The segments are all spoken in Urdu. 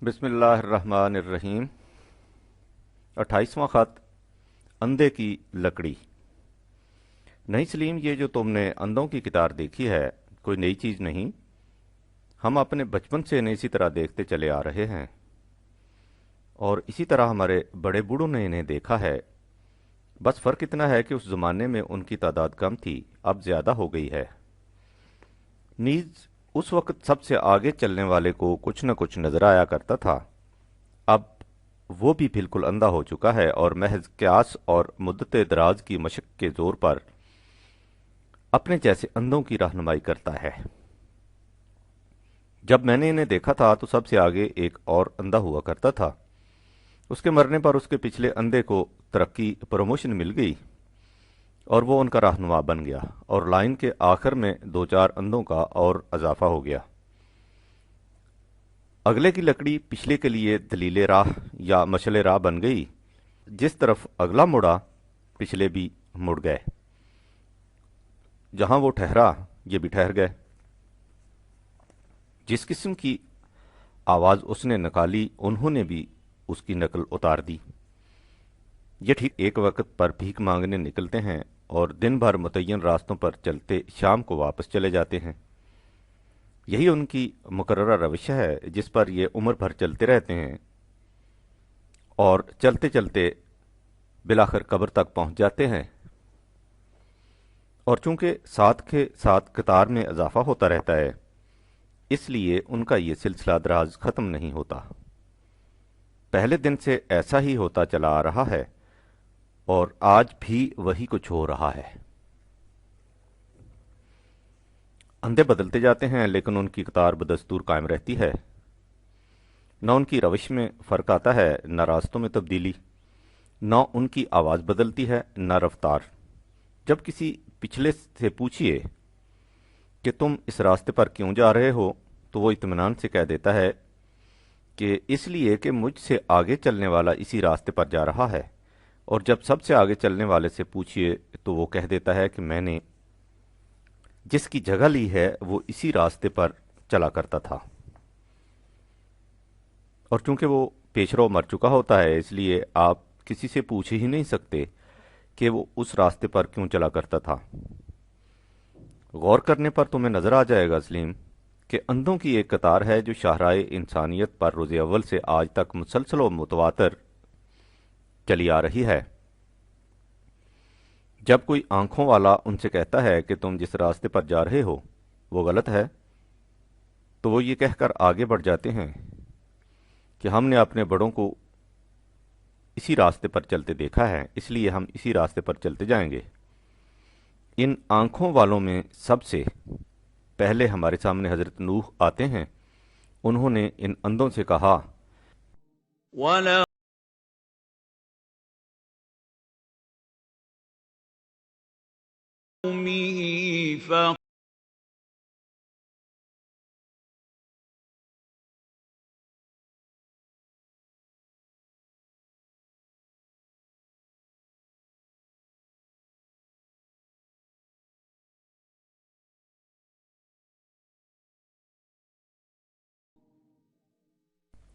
بسم اللہ الرحمن الرحیم۔ 28واں خط، اندھے کی لکڑی۔ نہیں سلیم، یہ جو تم نے اندھوں کی قطار دیکھی ہے کوئی نئی چیز نہیں، ہم اپنے بچپن سے انہیں اسی طرح دیکھتے چلے آ رہے ہیں، اور اسی طرح ہمارے بڑے بوڑھوں نے انہیں دیکھا ہے۔ بس فرق اتنا ہے کہ اس زمانے میں ان کی تعداد کم تھی، اب زیادہ ہو گئی ہے۔ نیز اس وقت سب سے آگے چلنے والے کو کچھ نہ کچھ نظر آیا کرتا تھا، اب وہ بھی بالکل اندھا ہو چکا ہے اور محض قیاس اور مدت دراز کی مشق کے زور پر اپنے جیسے اندھوں کی رہنمائی کرتا ہے۔ جب میں نے انہیں دیکھا تھا تو سب سے آگے ایک اور اندھا ہوا کرتا تھا، اس کے مرنے پر اس کے پچھلے اندھے کو ترقی پروموشن مل گئی اور وہ ان کا رہنما بن گیا، اور لائن کے آخر میں دو چار اندھوں کا اور اضافہ ہو گیا۔ اگلے کی لکڑی پچھلے کے لیے دلیل راہ یا مشعل راہ بن گئی، جس طرف اگلا مڑا پچھلے بھی مڑ گئے، جہاں وہ ٹھہرا یہ بھی ٹھہر گئے۔ جس قسم کی آواز اس نے نکالی انہوں نے بھی اس کی نقل اتار دی۔ یہ ٹھیک ایک وقت پر بھیک مانگنے نکلتے ہیں اور دن بھر متعین راستوں پر چلتے شام کو واپس چلے جاتے ہیں۔ یہی ان کی مقررہ روش ہے جس پر یہ عمر بھر چلتے رہتے ہیں اور چلتے چلتے بالآخر قبر تک پہنچ جاتے ہیں، اور چونکہ ساتھ کے ساتھ قطار میں اضافہ ہوتا رہتا ہے اس لیے ان کا یہ سلسلہ دراز ختم نہیں ہوتا۔ پہلے دن سے ایسا ہی ہوتا چلا آ رہا ہے اور آج بھی وہی کچھ ہو رہا ہے۔ اندھے بدلتے جاتے ہیں لیکن ان کی قطار بدستور قائم رہتی ہے۔ نہ ان کی روش میں فرق آتا ہے، نہ راستوں میں تبدیلی، نہ ان کی آواز بدلتی ہے نہ رفتار۔ جب کسی پچھلے سے پوچھئے کہ تم اس راستے پر کیوں جا رہے ہو تو وہ اطمینان سے کہہ دیتا ہے کہ اس لیے کہ مجھ سے آگے چلنے والا اسی راستے پر جا رہا ہے، اور جب سب سے آگے چلنے والے سے پوچھئے تو وہ کہہ دیتا ہے کہ میں نے جس کی جگہ لی ہے وہ اسی راستے پر چلا کرتا تھا، اور چونکہ وہ پیشرو مر چکا ہوتا ہے اس لیے آپ کسی سے پوچھ ہی نہیں سکتے کہ وہ اس راستے پر کیوں چلا کرتا تھا۔ غور کرنے پر تمہیں نظر آ جائے گا سلیم کہ اندھوں کی ایک قطار ہے جو شاہراہ انسانیت پر روز اول سے آج تک مسلسل و متواتر چلی آ رہی ہے۔ جب کوئی آنکھوں والا ان سے کہتا ہے کہ تم جس راستے پر جا رہے ہو وہ غلط ہے تو وہ یہ کہہ کر آگے بڑھ جاتے ہیں کہ ہم نے اپنے بڑوں کو اسی راستے پر چلتے دیکھا ہے اس لیے ہم اسی راستے پر چلتے جائیں گے۔ ان آنکھوں والوں میں سب سے پہلے ہمارے سامنے حضرت نوح آتے ہیں۔ انہوں نے ان اندھوں سے کہا، وَلَا قَوْمِهِ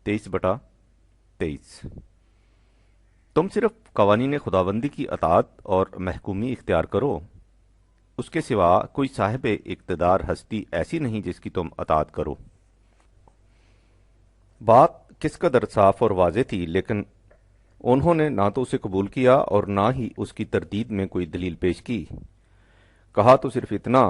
23/23۔ تم صرف قوانین خداوندی کی اطاعت اور محکومی اختیار کرو، اس کے سوا کوئی صاحب اقتدار ہستی ایسی نہیں جس کی تم اطاعت کرو۔ بات کس قدر صاف اور واضح تھی، لیکن انہوں نے نہ تو اسے قبول کیا اور نہ ہی اس کی تردید میں کوئی دلیل پیش کی۔ کہا تو صرف اتنا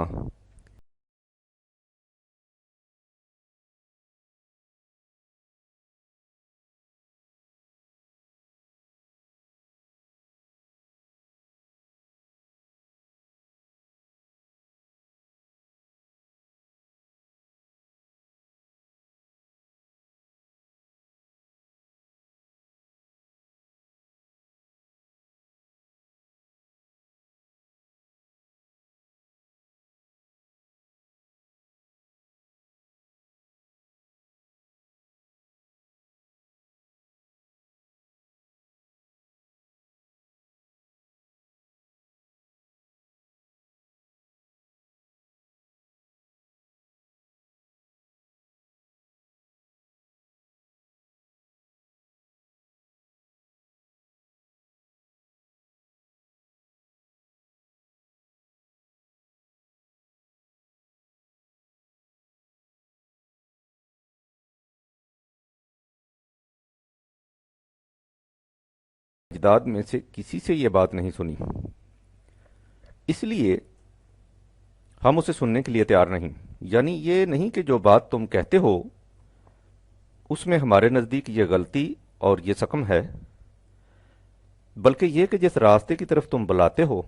اجداد میں سے کسی سے یہ بات نہیں سنی، اس لیے ہم اسے سننے کے لیے تیار نہیں۔ یعنی یہ نہیں کہ جو بات تم کہتے ہو اس میں ہمارے نزدیک یہ غلطی اور یہ سقم ہے، بلکہ یہ کہ جس راستے کی طرف تم بلاتے ہو،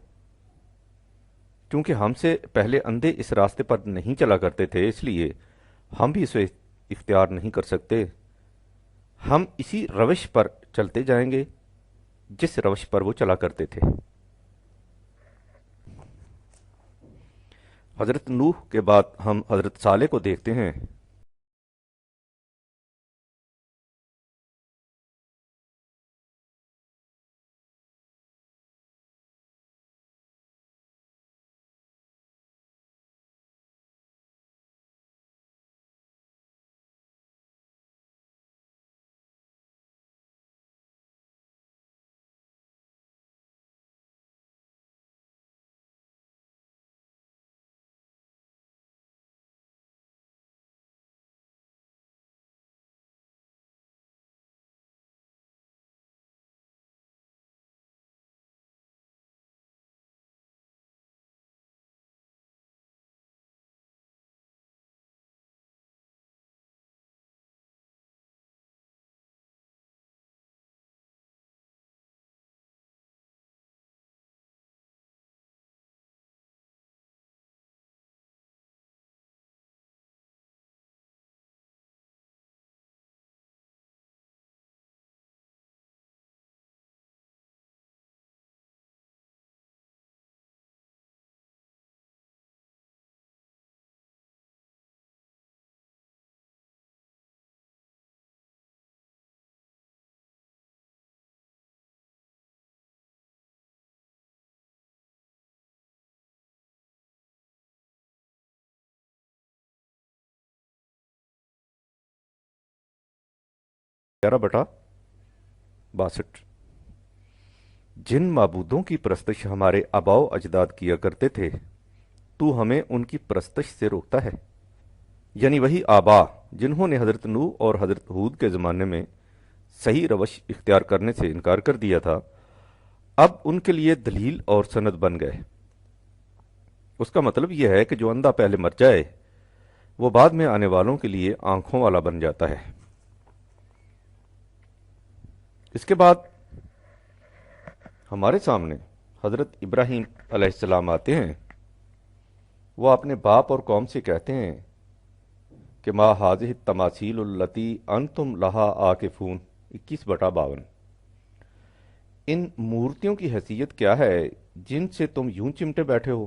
کیونکہ ہم سے پہلے اندھے اس راستے پر نہیں چلا کرتے تھے، اس لیے ہم بھی اسے اختیار نہیں کر سکتے۔ ہم اسی روش پر چلتے جائیں گے جس روش پر وہ چلا کرتے تھے۔ حضرت نوح کے بعد ہم حضرت صالح کو دیکھتے ہیں۔ گیارہ بٹا 62۔ جن معبودوں کی پرستش ہمارے آباء و اجداد کیا کرتے تھے تو ہمیں ان کی پرستش سے روکتا ہے۔ یعنی وہی آباء جنہوں نے حضرت نوح اور حضرت ہود کے زمانے میں صحیح روش اختیار کرنے سے انکار کر دیا تھا، اب ان کے لیے دلیل اور سند بن گئے۔ اس کا مطلب یہ ہے کہ جو اندھا پہلے مر جائے وہ بعد میں آنے والوں کے لیے آنکھوں والا بن جاتا ہے۔ اس کے بعد ہمارے سامنے حضرت ابراہیم علیہ السلام آتے ہیں۔ وہ اپنے باپ اور قوم سے کہتے ہیں کہ ما حاضح التماثیل التی انتم لہا عاکفون، 21/52۔ ان مورتیوں کی حیثیت کیا ہے جن سے تم یوں چمٹے بیٹھے ہو؟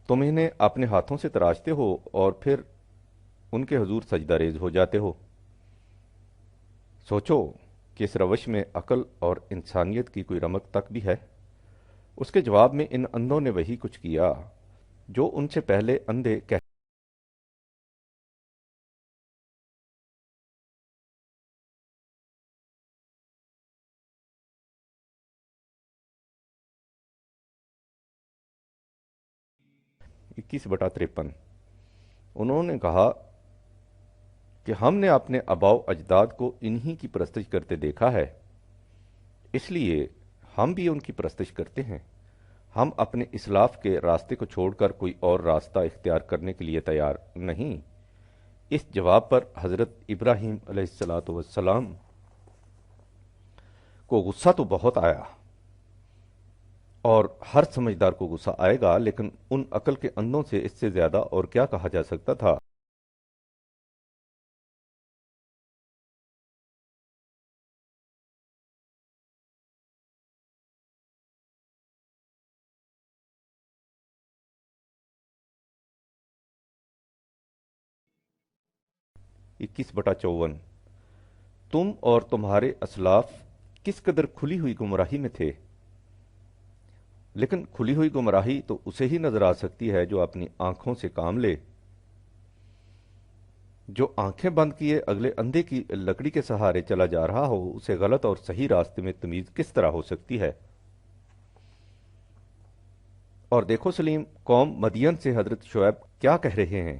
تم انہیں اپنے ہاتھوں سے تراشتے ہو اور پھر ان کے حضور سجدہ ریز ہو جاتے ہو۔ سوچو کہ اس روش میں عقل اور انسانیت کی کوئی رمق تک بھی ہے؟ اس کے جواب میں ان اندھوں نے وہی کچھ کیا جو ان سے پہلے اندھے کہہ 21/53۔ انہوں نے کہا کہ ہم نے اپنے آباء و اجداد کو انہی کی پرستش کرتے دیکھا ہے، اس لیے ہم بھی ان کی پرستش کرتے ہیں۔ ہم اپنے اسلاف کے راستے کو چھوڑ کر کوئی اور راستہ اختیار کرنے کے لیے تیار نہیں۔ اس جواب پر حضرت ابراہیم علیہ السلام کو غصہ تو بہت آیا، اور ہر سمجھدار کو غصہ آئے گا، لیکن ان عقل کے اندھوں سے اس سے زیادہ اور کیا کہا جا سکتا تھا۔ اکیس بٹا 54۔ تم اور تمہارے اسلاف کس قدر کھلی ہوئی گمراہی میں تھے، لیکن کھلی ہوئی گمراہی تو اسے ہی نظر آ سکتی ہے جو اپنی آنکھوں سے کام لے۔ جو آنکھیں بند کیے اگلے اندھے کی لکڑی کے سہارے چلا جا رہا ہو، اسے غلط اور صحیح راستے میں تمیز کس طرح ہو سکتی ہے؟ اور دیکھو سلیم، قوم مدین سے حضرت شعیب کیا کہہ رہے ہیں۔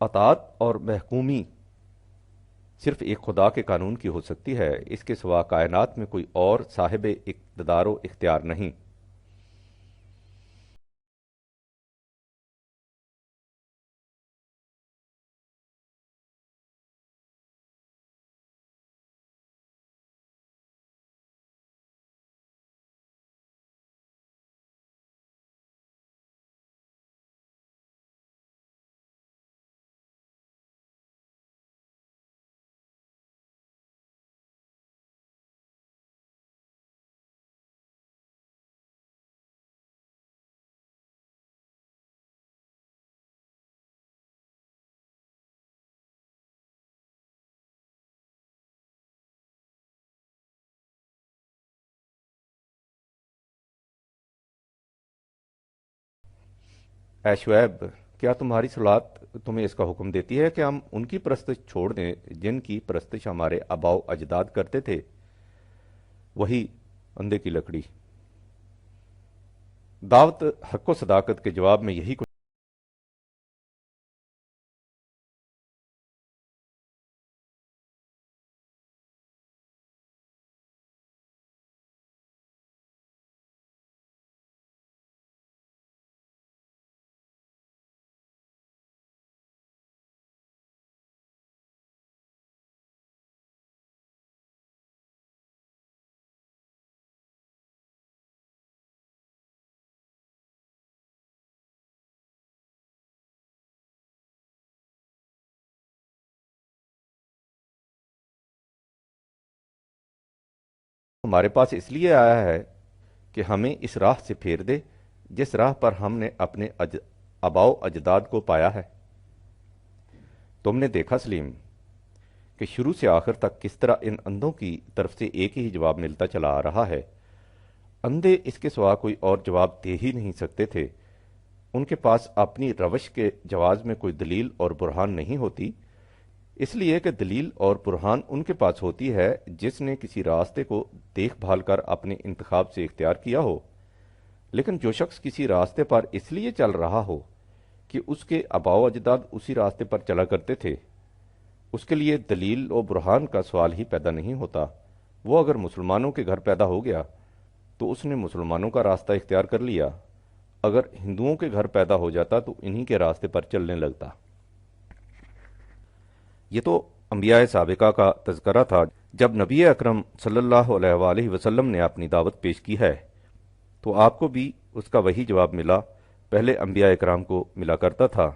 اطاعت اور محکومی صرف ایک خدا کے قانون کی ہو سکتی ہے، اس کے سوا کائنات میں کوئی اور صاحب اقتدار و اختیار نہیں۔ اے شعیب، کیا تمہاری صلات تمہیں اس کا حکم دیتی ہے کہ ہم ان کی پرستش چھوڑ دیں جن کی پرستش ہمارے آباء و اجداد کرتے تھے؟ وہی اندھے کی لکڑی۔ دعوت حق و صداقت کے جواب میں یہی کچھ ہمارے پاس اس لیے آیا ہے کہ ہمیں اس راہ سے پھیر دے جس راہ پر ہم نے اپنے آباء و اجداد کو پایا ہے۔ تم نے دیکھا سلیم کہ شروع سے آخر تک کس طرح ان اندھوں کی طرف سے ایک ہی جواب ملتا چلا آ رہا ہے۔ اندھے اس کے سوا کوئی اور جواب دے ہی نہیں سکتے تھے، ان کے پاس اپنی روش کے جواز میں کوئی دلیل اور برہان نہیں ہوتی، اس لیے کہ دلیل اور برہان ان کے پاس ہوتی ہے جس نے کسی راستے کو دیکھ بھال کر اپنے انتخاب سے اختیار کیا ہو۔ لیکن جو شخص کسی راستے پر اس لیے چل رہا ہو کہ اس کے آباء و اجداد اسی راستے پر چلا کرتے تھے، اس کے لیے دلیل و برہان کا سوال ہی پیدا نہیں ہوتا۔ وہ اگر مسلمانوں کے گھر پیدا ہو گیا تو اس نے مسلمانوں کا راستہ اختیار کر لیا، اگر ہندوؤں کے گھر پیدا ہو جاتا تو انہی کے راستے پر چلنے لگتا۔ یہ تو انبیاء سابقہ کا تذکرہ تھا۔ جب نبی اکرم صلی اللہ علیہ وآلہ وسلم نے اپنی دعوت پیش کی ہے تو آپ کو بھی اس کا وہی جواب ملا پہلے انبیاء اکرام کو ملا کرتا تھا۔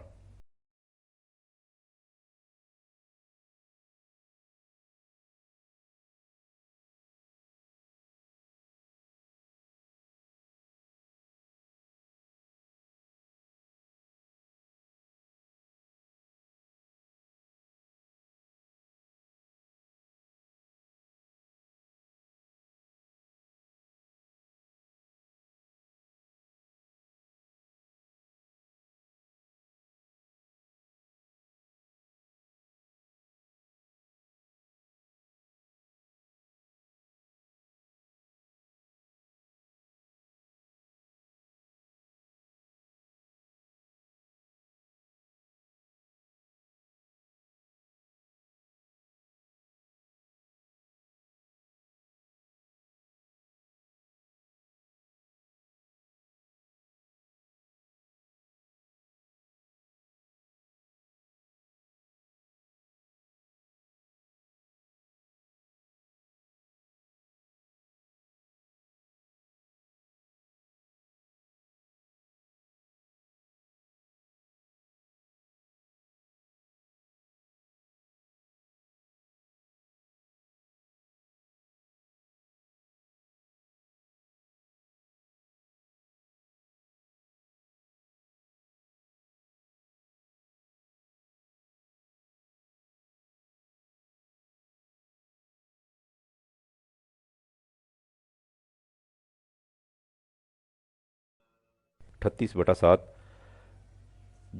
ٹھتیس بٹا سات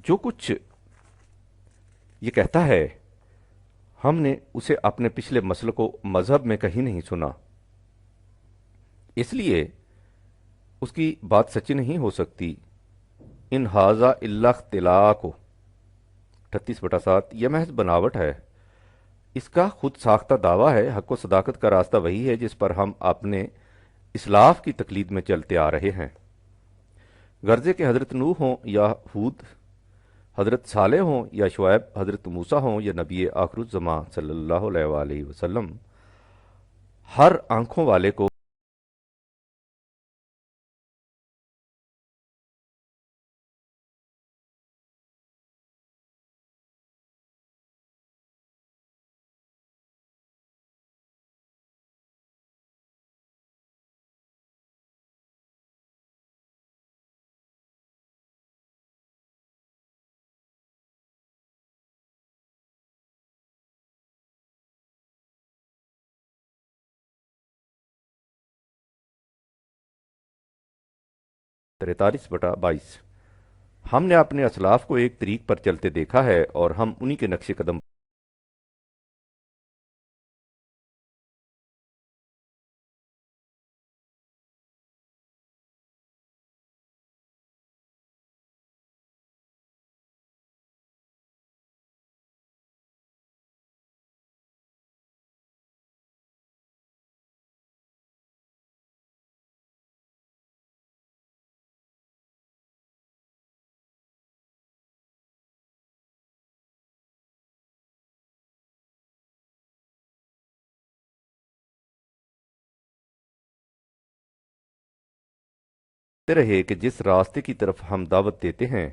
جو کچھ یہ کہتا ہے ہم نے اسے اپنے پچھلے مسلک و مذہب میں کہیں نہیں سنا، اس لیے اس کی بات سچی نہیں ہو سکتی۔ ان ھذا الا اختلاق، 38/7 یہ محض بناوٹ ہے، اس کا خود ساختہ دعویٰ ہے۔ حق و صداقت کا راستہ وہی ہے جس پر ہم اپنے اسلاف کی تقلید میں چلتے آ رہے ہیں، غرضے کہ حضرت نوح ہوں یا ہود، حضرت صالح ہوں یا شعیب، حضرت موسیٰ ہوں یا نبی آخر الزماں صلی اللہ علیہ وآلہ وسلم، ہر آنکھوں والے کو تینتالیس بٹا بائیس ہم نے اپنے اسلاف کو ایک طریق پر چلتے دیکھا ہے اور ہم انہی کے نقش قدم 'رہے کہ جس راستے کی طرف ہم دعوت دیتے ہیں،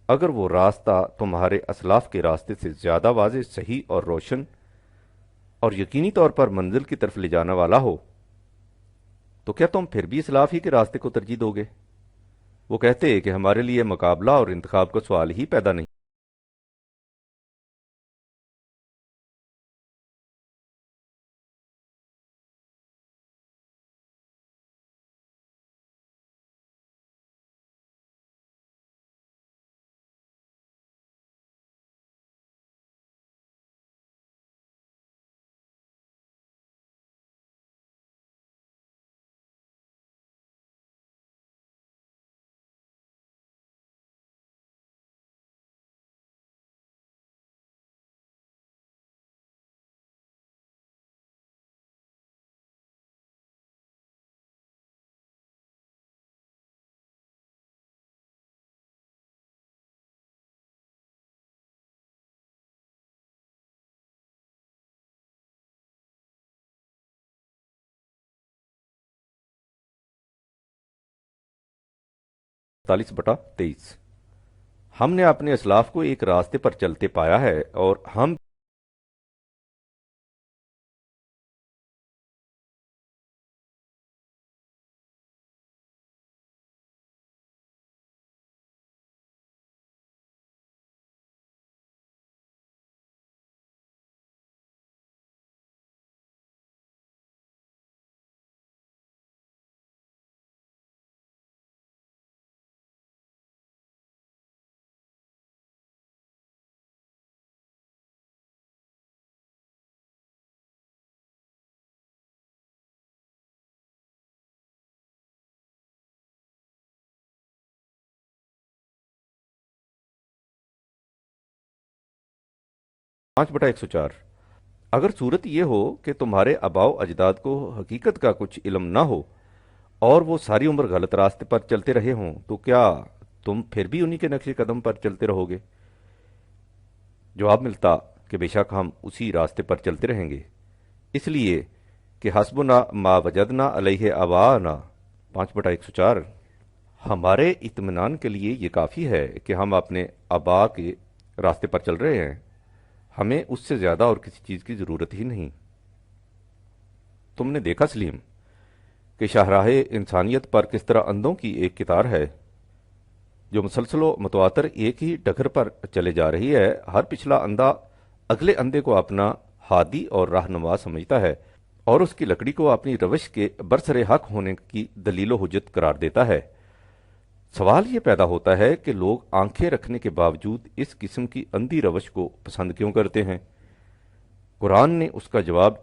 اگر وہ راستہ تمہارے اسلاف کے راستے سے زیادہ واضح، صحیح اور روشن اور یقینی طور پر منزل کی طرف لے جانے والا ہو، تو کیا تم پھر بھی اسلاف ہی کے راستے کو ترجیح دو گے؟ وہ کہتے کہ ہمارے لیے مقابلہ اور انتخاب کا سوال ہی پیدا نہیں۔ 43/23 ہم نے اپنے اسلاف کو ایک راستے پر چلتے پایا ہے اور ہم پانچ بٹا 104 اگر صورت یہ ہو کہ تمہارے آباء و اجداد کو حقیقت کا کچھ علم نہ ہو اور وہ ساری عمر غلط راستے پر چلتے رہے ہوں، تو کیا تم پھر بھی انہی کے نقش قدم پر چلتے رہو گے؟ جواب ملتا کہ بے شک ہم اسی راستے پر چلتے رہیں گے، اس لیے کہ حسبنا ما وجدنا علیہ آباءنا 5/104 ہمارے اطمینان کے لیے یہ کافی ہے کہ ہم اپنے آباء کے راستے پر چل رہے ہیں، ہمیں اس سے زیادہ اور کسی چیز کی ضرورت ہی نہیں۔ تم نے دیکھا سلیم کہ شاہراہ انسانیت پر کس طرح اندھوں کی ایک قطار ہے جو مسلسل و متواتر ایک ہی ڈگر پر چلے جا رہی ہے۔ ہر پچھلا اندھا اگلے اندھے کو اپنا ہادی اور رہنما سمجھتا ہے اور اس کی لکڑی کو اپنی روش کے برسر حق ہونے کی دلیل و حجت قرار دیتا ہے۔ سوال یہ پیدا ہوتا ہے کہ لوگ آنکھیں رکھنے کے باوجود اس قسم کی اندھی روش کو پسند کیوں کرتے ہیں؟ قرآن نے اس کا جواب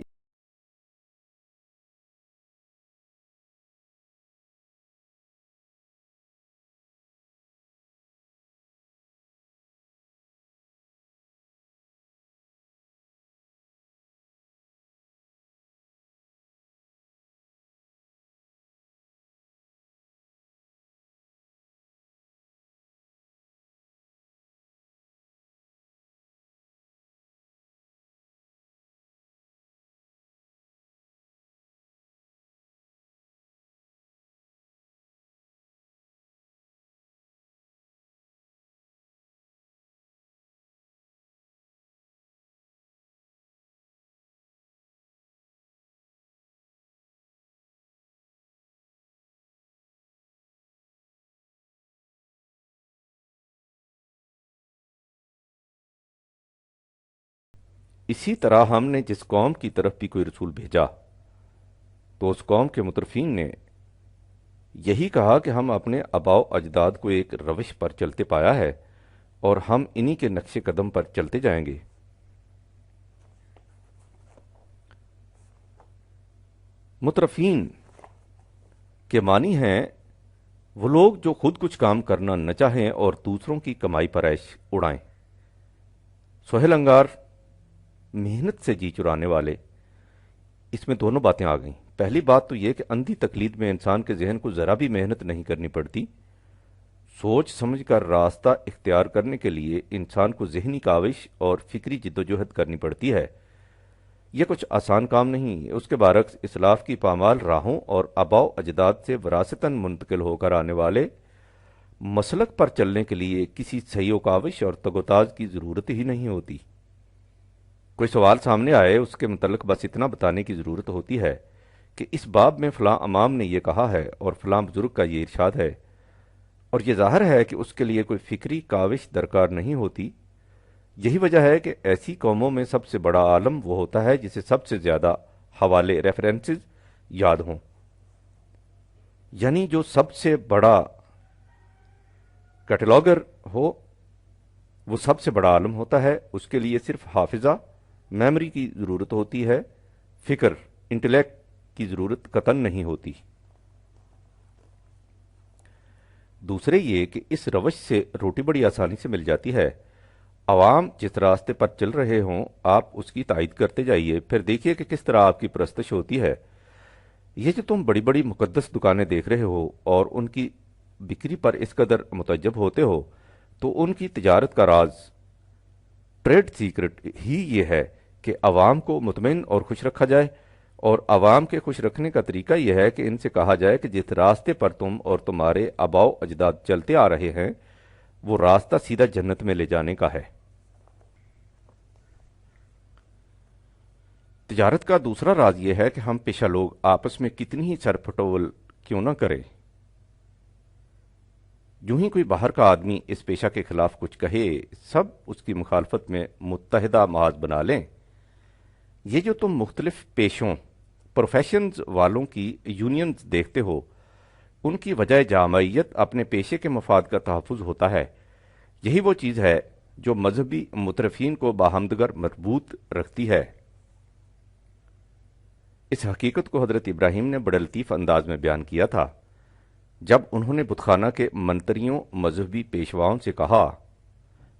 اسی طرح ہم نے جس قوم کی طرف بھی کوئی رسول بھیجا تو اس قوم کے مترفین نے یہی کہا کہ ہم اپنے آباء و اجداد کو ایک روش پر چلتے پایا ہے اور ہم انہی کے نقش قدم پر چلتے جائیں گے۔ مترفین کے معنی ہیں وہ لوگ جو خود کچھ کام کرنا نہ چاہیں اور دوسروں کی کمائی پر عیش اڑائیں۔ سہیل انگار، محنت سے جی چرانے والے، اس میں دونوں باتیں آ گئیں۔ پہلی بات تو یہ کہ اندھی تقلید میں انسان کے ذہن کو ذرا بھی محنت نہیں کرنی پڑتی۔ سوچ سمجھ کر راستہ اختیار کرنے کے لیے انسان کو ذہنی کاوش اور فکری جدوجہد کرنی پڑتی ہے۔ یہ کچھ آسان کام نہیں۔ اس کے برعکس اسلاف کی پامال راہوں اور آباء و اجداد سے وراثتاً منتقل ہو کر آنے والے مسلک پر چلنے کے لیے کسی سعی و کاوش اور تگ و تاز کی ضرورت ہی نہیں ہوتی۔ کوئی سوال سامنے آئے، اس کے متعلق بس اتنا بتانے کی ضرورت ہوتی ہے کہ اس باب میں فلاں امام نے یہ کہا ہے اور فلاں بزرگ کا یہ ارشاد ہے، اور یہ ظاہر ہے کہ اس کے لیے کوئی فکری کاوش درکار نہیں ہوتی۔ یہی وجہ ہے کہ ایسی قوموں میں سب سے بڑا عالم وہ ہوتا ہے جسے سب سے زیادہ حوالے ریفرنسز یاد ہوں، یعنی جو سب سے بڑا کیٹلاگر ہو وہ سب سے بڑا عالم ہوتا ہے۔ اس کے لیے صرف حافظہ، میموری کی ضرورت ہوتی ہے، فکر، انٹلیکٹ کی ضرورت قطعاً نہیں ہوتی۔ دوسرے یہ کہ اس روش سے روٹی بڑی آسانی سے مل جاتی ہے۔ عوام جس راستے پر چل رہے ہوں آپ اس کی تائید کرتے جائیے، پھر دیکھیے کہ کس طرح آپ کی پرستش ہوتی ہے۔ یہ جو تم بڑی بڑی مقدس دکانیں دیکھ رہے ہو اور ان کی بکری پر اس قدر متعجب ہوتے ہو، تو ان کی تجارت کا راز، ٹریڈ سیکرٹ ہی یہ ہے کہ عوام کو مطمئن اور خوش رکھا جائے، اور عوام کے خوش رکھنے کا طریقہ یہ ہے کہ ان سے کہا جائے کہ جس راستے پر تم اور تمہارے آباء و اجداد چلتے آ رہے ہیں وہ راستہ سیدھا جنت میں لے جانے کا ہے۔ تجارت کا دوسرا راز یہ ہے کہ ہم پیشہ لوگ آپس میں کتنی ہی سر پھٹول کیوں نہ کریں، جو ہی کوئی باہر کا آدمی اس پیشہ کے خلاف کچھ کہے سب اس کی مخالفت میں متحدہ محاذ بنا لیں۔ یہ جو تم مختلف پیشوں، پروفیشنز والوں کی یونینز دیکھتے ہو، ان کی وجہ جامعیت اپنے پیشے کے مفاد کا تحفظ ہوتا ہے۔ یہی وہ چیز ہے جو مذہبی مترفین کو باہمدگر مربوط رکھتی ہے۔ اس حقیقت کو حضرت ابراہیم نے بڑے لطیف انداز میں بیان کیا تھا جب انہوں نے بتخانہ کے منتریوں، مذہبی پیشواؤں سے کہا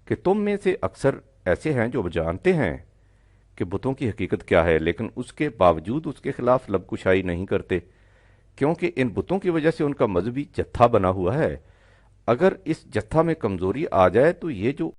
کہ تم میں سے اکثر ایسے ہیں جو جانتے ہیں کہ بتوں کی حقیقت کیا ہے، لیکن اس کے باوجود اس کے خلاف لب کشائی نہیں کرتے، کیونکہ ان بتوں کی وجہ سے ان کا مذہبی جتھا بنا ہوا ہے۔ اگر اس جتھا میں کمزوری آ جائے تو یہ جو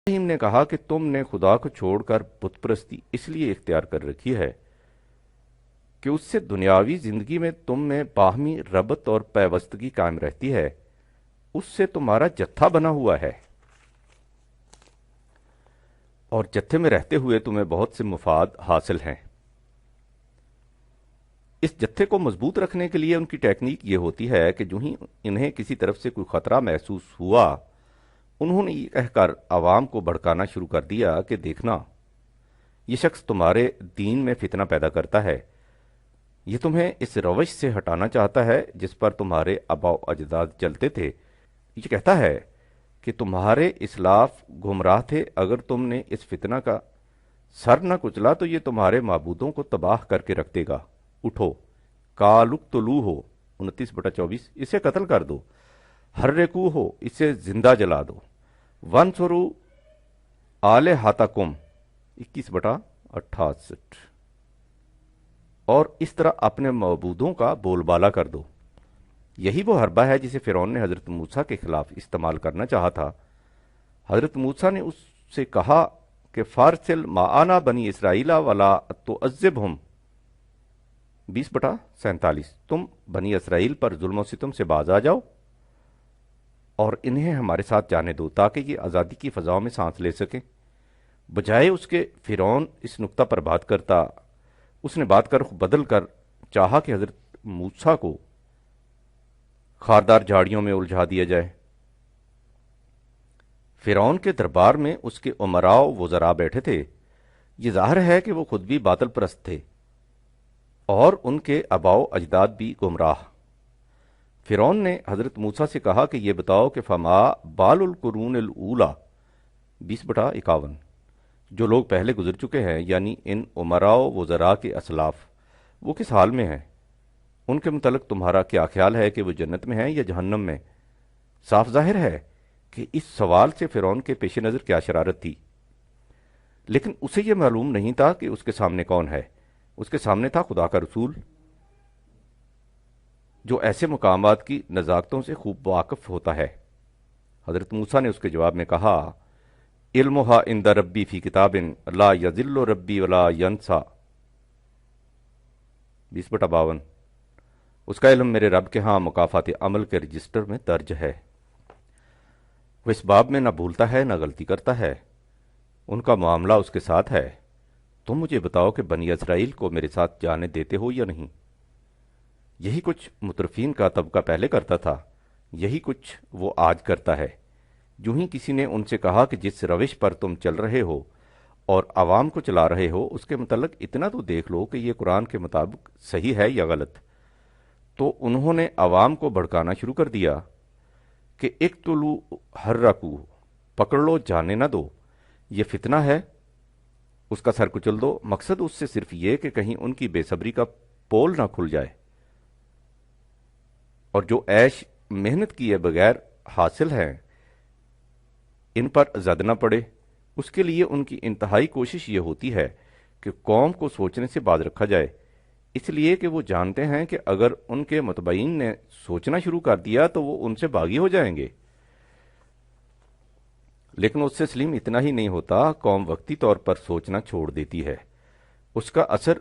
ابراہیم نے کہا کہ تم نے خدا کو چھوڑ کر بت پرستی اس لیے اختیار کر رکھی ہے کہ اس سے دنیاوی زندگی میں تم میں باہمی ربط اور پیوستگی قائم رہتی ہے، اس سے تمہارا جتھا بنا ہوا ہے، اور جتھے میں رہتے ہوئے تمہیں بہت سے مفاد حاصل ہیں۔ اس جتھے کو مضبوط رکھنے کے لیے ان کی ٹیکنیک یہ ہوتی ہے کہ جو ہی انہیں کسی طرف سے کوئی خطرہ محسوس ہوا انہوں نے یہ کہہ کر عوام کو بھڑکانا شروع کر دیا کہ دیکھنا یہ شخص تمہارے دین میں فتنہ پیدا کرتا ہے، یہ تمہیں اس روش سے ہٹانا چاہتا ہے جس پر تمہارے آباء و اجداد چلتے تھے، یہ کہتا ہے کہ تمہارے اسلاف گمراہ تھے، اگر تم نے اس فتنہ کا سر نہ کچلا تو یہ تمہارے معبودوں کو تباہ کر کے رکھ دے گا۔ اٹھو، کالک طلوع ہو 29/24، اسے قتل کر دو۔ ہرکو ہو، اسے زندہ جلا دو۔ ونسرو آلہتکم 21/68، اور اس طرح اپنے معبودوں کا بول بالا کر دو۔ یہی وہ حربہ ہے جسے فرعون نے حضرت موسیٰ کے خلاف استعمال کرنا چاہا تھا۔ حضرت موسیٰ نے اس سے کہا کہ فارسل معانا بنی اسرائیل ولا تعذبہم 20/47، تم بنی اسرائیل پر ظلم و ستم سے باز آ جاؤ اور انہیں ہمارے ساتھ جانے دو تاکہ یہ آزادی کی فضاؤں میں سانس لے سکیں۔ بجائے اس کے فرعون اس نکتہ پر بات کرتا، اس نے بات کا رخ بدل کر چاہا کہ حضرت موسیٰ کو خاردار جھاڑیوں میں الجھا دیا جائے۔ فرعون کے دربار میں اس کے امراء و وزراء بیٹھے تھے۔ یہ ظاہر ہے کہ وہ خود بھی باطل پرست تھے اور ان کے آباء و اجداد بھی گمراہ۔ فرعون نے حضرت موسیٰ سے کہا کہ یہ بتاؤ کہ فما بال القرون الاولی 20/51، جو لوگ پہلے گزر چکے ہیں یعنی ان امراء و وزراء کے اسلاف، وہ کس حال میں ہیں؟ ان کے متعلق تمہارا کیا خیال ہے کہ وہ جنت میں ہیں یا جہنم میں؟ صاف ظاہر ہے کہ اس سوال سے فرعون کے پیش نظر کیا شرارت تھی، لیکن اسے یہ معلوم نہیں تھا کہ اس کے سامنے کون ہے۔ اس کے سامنے تھا خدا کا رسول، جو ایسے مقامات کی نزاکتوں سے خوب واقف ہوتا ہے۔ حضرت موسیٰ نے اس کے جواب میں کہا، علمھا عند ربی فی کتاب لا یضل ربی ولا ینسیٰ 20/52، اس کا علم میرے رب کے ہاں مکافات عمل کے رجسٹر میں درج ہے۔ وہ اس باب میں نہ بھولتا ہے نہ غلطی کرتا ہے، ان کا معاملہ اس کے ساتھ ہے۔ تم مجھے بتاؤ کہ بنی اسرائیل کو میرے ساتھ جانے دیتے ہو یا نہیں؟ یہی کچھ مترفین کا طبقہ پہلے کرتا تھا، یہی کچھ وہ آج کرتا ہے۔ جو ہی کسی نے ان سے کہا کہ جس روش پر تم چل رہے ہو اور عوام کو چلا رہے ہو اس کے متعلق اتنا تو دیکھ لو کہ یہ قرآن کے مطابق صحیح ہے یا غلط، تو انہوں نے عوام کو بھڑکانا شروع کر دیا کہ اقتلوا حرکو، پکڑ لو جانے نہ دو، یہ فتنہ ہے، اس کا سر کچل دو۔ مقصد اس سے صرف یہ کہ کہیں ان کی بے صبری کا پول نہ کھل جائے اور جو عیش محنت کیے بغیر حاصل ہیں ان پر زد نہ پڑے۔ اس کے لیے ان کی انتہائی کوشش یہ ہوتی ہے کہ قوم کو سوچنے سے باز رکھا جائے، اس لیے کہ وہ جانتے ہیں کہ اگر ان کے متبعین نے سوچنا شروع کر دیا تو وہ ان سے باغی ہو جائیں گے۔ لیکن اس سے سلیم اتنا ہی نہیں ہوتا، قوم وقتی طور پر سوچنا چھوڑ دیتی ہے، اس کا اثر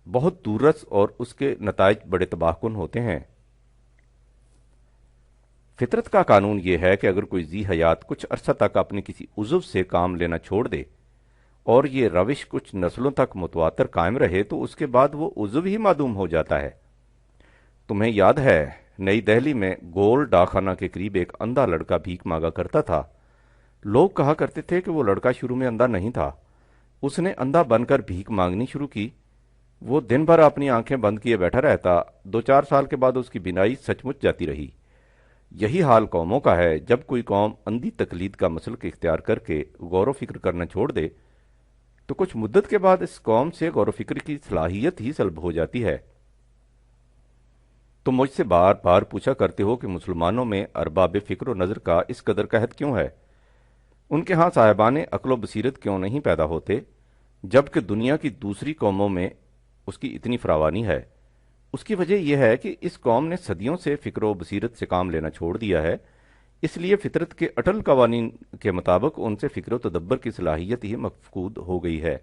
بہت دوررس اور اس کے نتائج بڑے تباہ کن ہوتے ہیں۔ فطرت کا قانون یہ ہے کہ اگر کوئی ذی حیات کچھ عرصہ تک اپنے کسی عضو سے کام لینا چھوڑ دے اور یہ روش کچھ نسلوں تک متواتر قائم رہے تو اس کے بعد وہ عضو ہی معدوم ہو جاتا ہے۔ تمہیں یاد ہے نئی دہلی میں گول ڈاکخانہ کے قریب ایک اندھا لڑکا بھیک مانگا کرتا تھا۔ لوگ کہا کرتے تھے کہ وہ لڑکا شروع میں اندھا نہیں تھا، اس نے اندھا بن کر بھیک مانگنی شروع کی۔ وہ دن بھر اپنی آنکھیں بند کیے بیٹھا رہتا، 2-4 سال کے بعد اس کی بینائی سچ مچ جاتی رہی۔ یہی حال قوموں کا ہے، جب کوئی قوم اندھی تقلید کا مسلک اختیار کر کے غور و فکر کرنا چھوڑ دے تو کچھ مدت کے بعد اس قوم سے غور و فکر کی صلاحیت ہی سلب ہو جاتی ہے۔ تم مجھ سے بار بار پوچھا کرتے ہو کہ مسلمانوں میں ارباب فکر و نظر کا اس قدر قحط کیوں ہے، ان کے ہاں صاحبان عقل و بصیرت کیوں نہیں پیدا ہوتے، جبکہ دنیا کی دوسری قوموں میں اس کی اتنی فراوانی ہے۔ اس کی وجہ یہ ہے کہ اس قوم نے صدیوں سے فکر و بصیرت سے کام لینا چھوڑ دیا ہے، اس لیے فطرت کے اٹل قوانین کے مطابق ان سے فکر و تدبر کی صلاحیت ہی مفقود ہو گئی ہے۔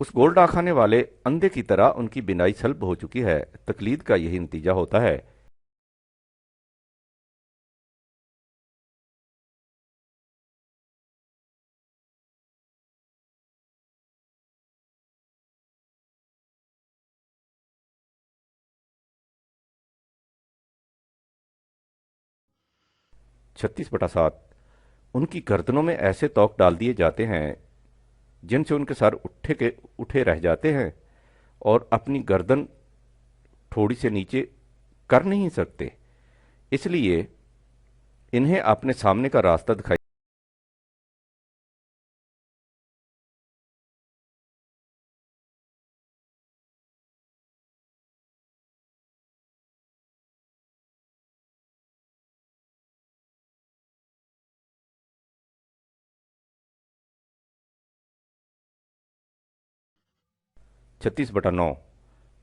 اس گول ڈاکخانے والے اندھے کی طرح ان کی بینائی سلب ہو چکی ہے۔ تقلید کا یہی نتیجہ ہوتا ہے۔ چھتیس بٹا سات، ان کی گردنوں میں ایسے توق ڈال دیے جاتے ہیں جن سے ان کے سر اٹھے رہ جاتے ہیں اور اپنی گردن تھوڑی سے نیچے کر نہیں سکتے، اس لیے انہیں اپنے سامنے کا راستہ دکھائی 36/9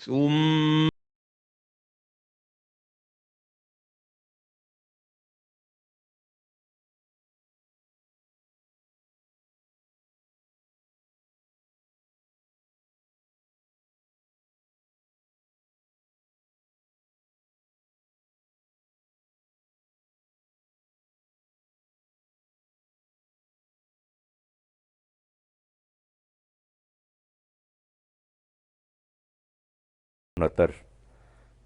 ثم 69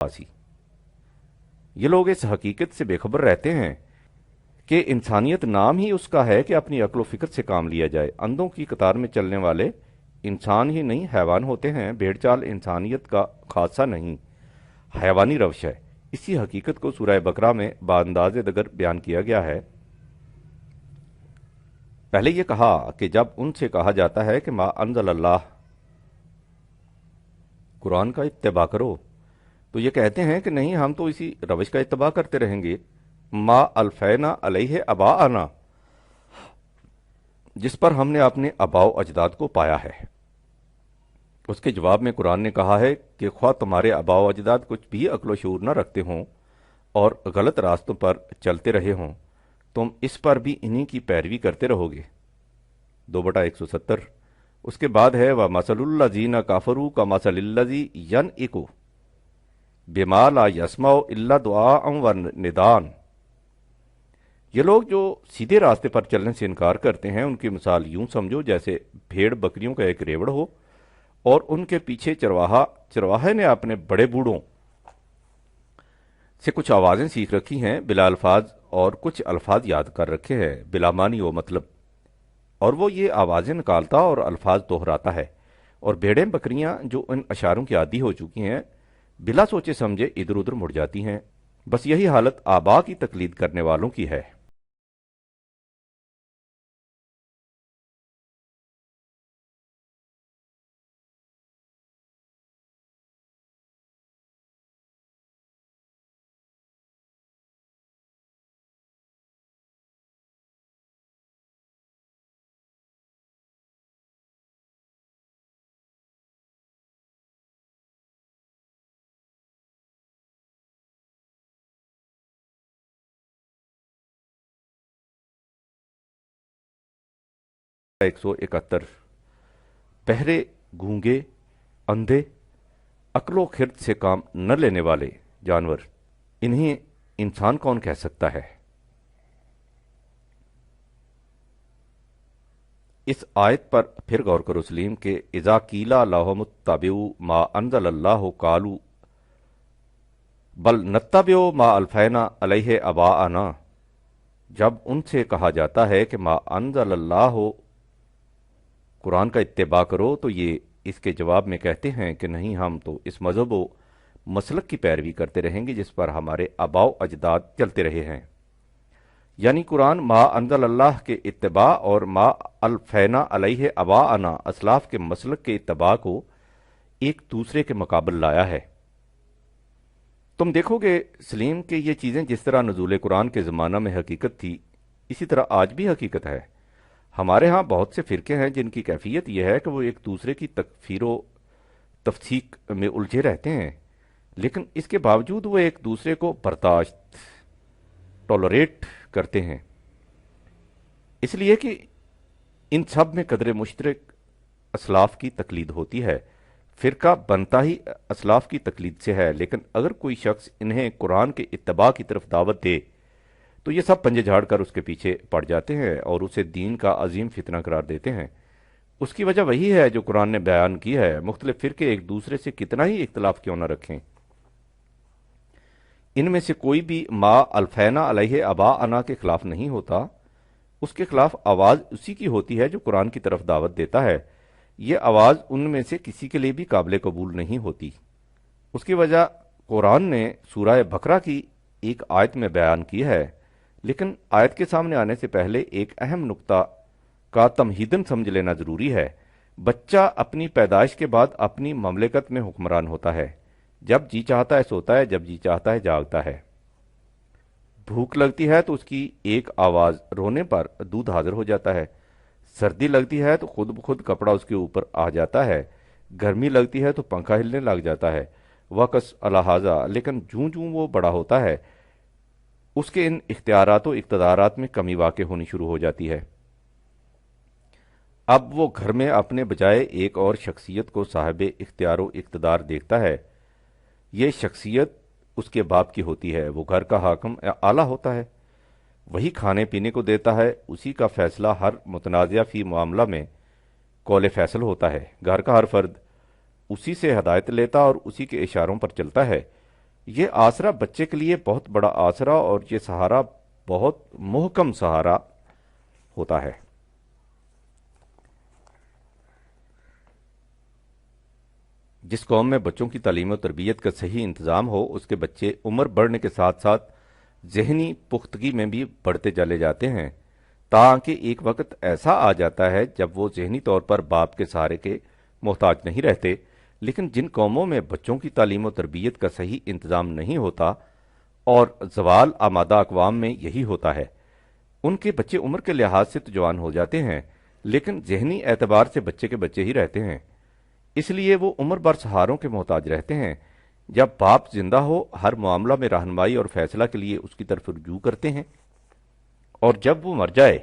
آسی۔ یہ لوگ اس حقیقت سے بے خبر رہتے ہیں کہ انسانیت نام ہی اس کا ہے کہ اپنی عقل و فکر سے کام لیا جائے۔ اندھوں کی قطار میں چلنے والے انسان ہی نہیں حیوان ہوتے ہیں۔ بھیڑ چال انسانیت کا خاصہ نہیں، حیوانی روش ہے۔ اسی حقیقت کو سورہ بقرہ میں بانداز دگر بیان کیا گیا ہے۔ پہلے یہ کہا کہ جب ان سے کہا جاتا ہے کہ ما انزل اللہ، قرآن کا اتباع کرو، تو یہ کہتے ہیں کہ نہیں، ہم تو اسی روش کا اتباع کرتے رہیں گے۔ ما الفینا علیہ اباءنا، جس پر ہم نے اپنے آباء و اجداد کو پایا ہے۔ اس کے جواب میں قرآن نے کہا ہے کہ خواہ تمہارے آباء و اجداد کچھ بھی عقل و شعور نہ رکھتے ہوں اور غلط راستوں پر چلتے رہے ہوں، تم اس پر بھی انہی کی پیروی کرتے رہو گے۔ 2/170۔ اس کے بعد ہے وَمَثَلُ الَّذِينَ كَفَرُوا كَمَثَلِ الَّذِي يَنْعِقُ بِمَا لَا يَسْمَعُ إِلَّا دُعَاءً وَنِدَاءً۔ یہ لوگ جو سیدھے راستے پر چلنے سے انکار کرتے ہیں، ان کی مثال یوں سمجھو جیسے بھیڑ بکریوں کا ایک ریوڑ ہو اور ان کے پیچھے چرواہے نے اپنے بڑے بوڑھوں سے کچھ آوازیں سیکھ رکھی ہیں، بلا الفاظ، اور کچھ الفاظ یاد کر رکھے ہیں بلا معنی و مطلب، اور وہ یہ آوازیں نکالتا اور الفاظ دہراتا ہے، اور بھیڑیں بکریاں جو ان اشاروں کی عادی ہو چکی ہیں بلا سوچے سمجھے ادھر ادھر مڑ جاتی ہیں۔ بس یہی حالت آبا کی تقلید کرنے والوں کی ہے۔ ایک سو اکہتر۔ بہرے، گونگے، اندھے، عقل و خرد سے کام نہ لینے والے جانور، انہیں انسان کون کہہ سکتا ہے؟ اس آیت پر پھر غور کرو سلیم کہ اذا قیل لہم اتبعوا ما انزل اللہ قالوا بل نتبع ما الفینا علیہ آباءنا، جب ان سے کہا جاتا ہے کہ ما انزل اللہ، قرآن کا اتباع کرو، تو یہ اس کے جواب میں کہتے ہیں کہ نہیں، ہم تو اس مذہب و مسلک کی پیروی کرتے رہیں گے جس پر ہمارے آباء و اجداد چلتے رہے ہیں۔ یعنی قرآن ما انزل اللہ کے اتباع اور ما الفینا علیہ آباءنا اسلاف کے مسلک کے اتباع کو ایک دوسرے کے مقابل لایا ہے۔ تم دیکھو گے سلیم کہ یہ چیزیں جس طرح نزول قرآن کے زمانہ میں حقیقت تھی، اسی طرح آج بھی حقیقت ہے۔ ہمارے ہاں بہت سے فرقے ہیں جن کی کیفیت یہ ہے کہ وہ ایک دوسرے کی تکفیر و تفسیق میں الجھے رہتے ہیں، لیکن اس کے باوجود وہ ایک دوسرے کو برداشت، ٹالریٹ کرتے ہیں، اس لیے کہ ان سب میں قدر مشترک اسلاف کی تقلید ہوتی ہے۔ فرقہ بنتا ہی اسلاف کی تقلید سے ہے، لیکن اگر کوئی شخص انہیں قرآن کے اتباع کی طرف دعوت دے تو یہ سب پنجے جھاڑ کر اس کے پیچھے پڑ جاتے ہیں اور اسے دین کا عظیم فتنہ قرار دیتے ہیں۔ اس کی وجہ وہی ہے جو قرآن نے بیان کی ہے۔ مختلف فرقے ایک دوسرے سے کتنا ہی اختلاف کیوں نہ رکھیں، ان میں سے کوئی بھی ما الفینا علیہ آباءنا کے خلاف نہیں ہوتا، اس کے خلاف آواز اسی کی ہوتی ہے جو قرآن کی طرف دعوت دیتا ہے۔ یہ آواز ان میں سے کسی کے لیے بھی قابل قبول نہیں ہوتی۔ اس کی وجہ قرآن نے سورہ بقرہ کی ایک آیت میں بیان کی ہے، لیکن آیت کے سامنے آنے سے پہلے ایک اہم نقطہ کا تمہیدن سمجھ لینا ضروری ہے۔ بچہ اپنی پیدائش کے بعد اپنی مملکت میں حکمران ہوتا ہے، جب جی چاہتا ہے سوتا ہے، جب جی چاہتا ہے جاگتا ہے۔ بھوک لگتی ہے تو اس کی ایک آواز رونے پر دودھ حاضر ہو جاتا ہے، سردی لگتی ہے تو خود بخود کپڑا اس کے اوپر آ جاتا ہے، گرمی لگتی ہے تو پنکھا ہلنے لگ جاتا ہے، وقص الحاظہ۔ لیکن جوں جوں وہ بڑا ہوتا ہے اس کے ان اختیارات و اقتدارات میں کمی واقع ہونی شروع ہو جاتی ہے۔ اب وہ گھر میں اپنے بجائے ایک اور شخصیت کو صاحب اختیار و اقتدار دیکھتا ہے۔ یہ شخصیت اس کے باپ کی ہوتی ہے، وہ گھر کا حاکم اعلیٰ ہوتا ہے، وہی کھانے پینے کو دیتا ہے، اسی کا فیصلہ ہر متنازع فی معاملہ میں قول فیصل ہوتا ہے، گھر کا ہر فرد اسی سے ہدایت لیتا اور اسی کے اشاروں پر چلتا ہے۔ یہ آسرا بچے کے لیے بہت بڑا آسرا اور یہ سہارا بہت محکم سہارا ہوتا ہے۔ جس قوم میں بچوں کی تعلیم و تربیت کا صحیح انتظام ہو، اس کے بچے عمر بڑھنے کے ساتھ ساتھ ذہنی پختگی میں بھی بڑھتے چلے جاتے ہیں، تاکہ ایک وقت ایسا آ جاتا ہے جب وہ ذہنی طور پر باپ کے سہارے کے محتاج نہیں رہتے۔ لیکن جن قوموں میں بچوں کی تعلیم و تربیت کا صحیح انتظام نہیں ہوتا، اور زوال آمادہ اقوام میں یہی ہوتا ہے، ان کے بچے عمر کے لحاظ سے تو جوان ہو جاتے ہیں، لیکن ذہنی اعتبار سے بچے کے بچے ہی رہتے ہیں۔ اس لیے وہ عمر بھر سہاروں کے محتاج رہتے ہیں۔ جب باپ زندہ ہو، ہر معاملہ میں رہنمائی اور فیصلہ کے لیے اس کی طرف رجوع کرتے ہیں، اور جب وہ مر جائے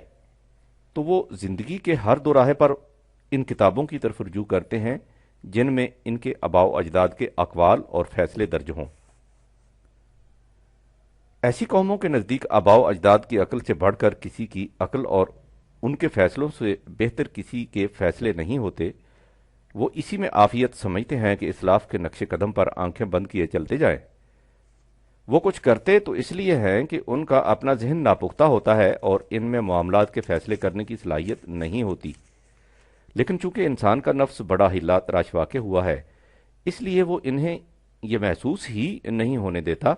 تو وہ زندگی کے ہر دو راہے پر ان کتابوں کی طرف رجوع کرتے ہیں جن میں ان کے آباء و اجداد کے اقوال اور فیصلے درج ہوں۔ ایسی قوموں کے نزدیک آباء و اجداد کی عقل سے بڑھ کر کسی کی عقل اور ان کے فیصلوں سے بہتر کسی کے فیصلے نہیں ہوتے۔ وہ اسی میں عافیت سمجھتے ہیں کہ اسلاف کے نقش قدم پر آنکھیں بند کیے چلتے جائیں۔ وہ کچھ کرتے تو اس لیے ہیں کہ ان کا اپنا ذہن ناپختہ ہوتا ہے اور ان میں معاملات کے فیصلے کرنے کی صلاحیت نہیں ہوتی، لیکن چونکہ انسان کا نفس بڑا ہلا تراش واقع ہوا ہے، اس لیے وہ انہیں یہ محسوس ہی نہیں ہونے دیتا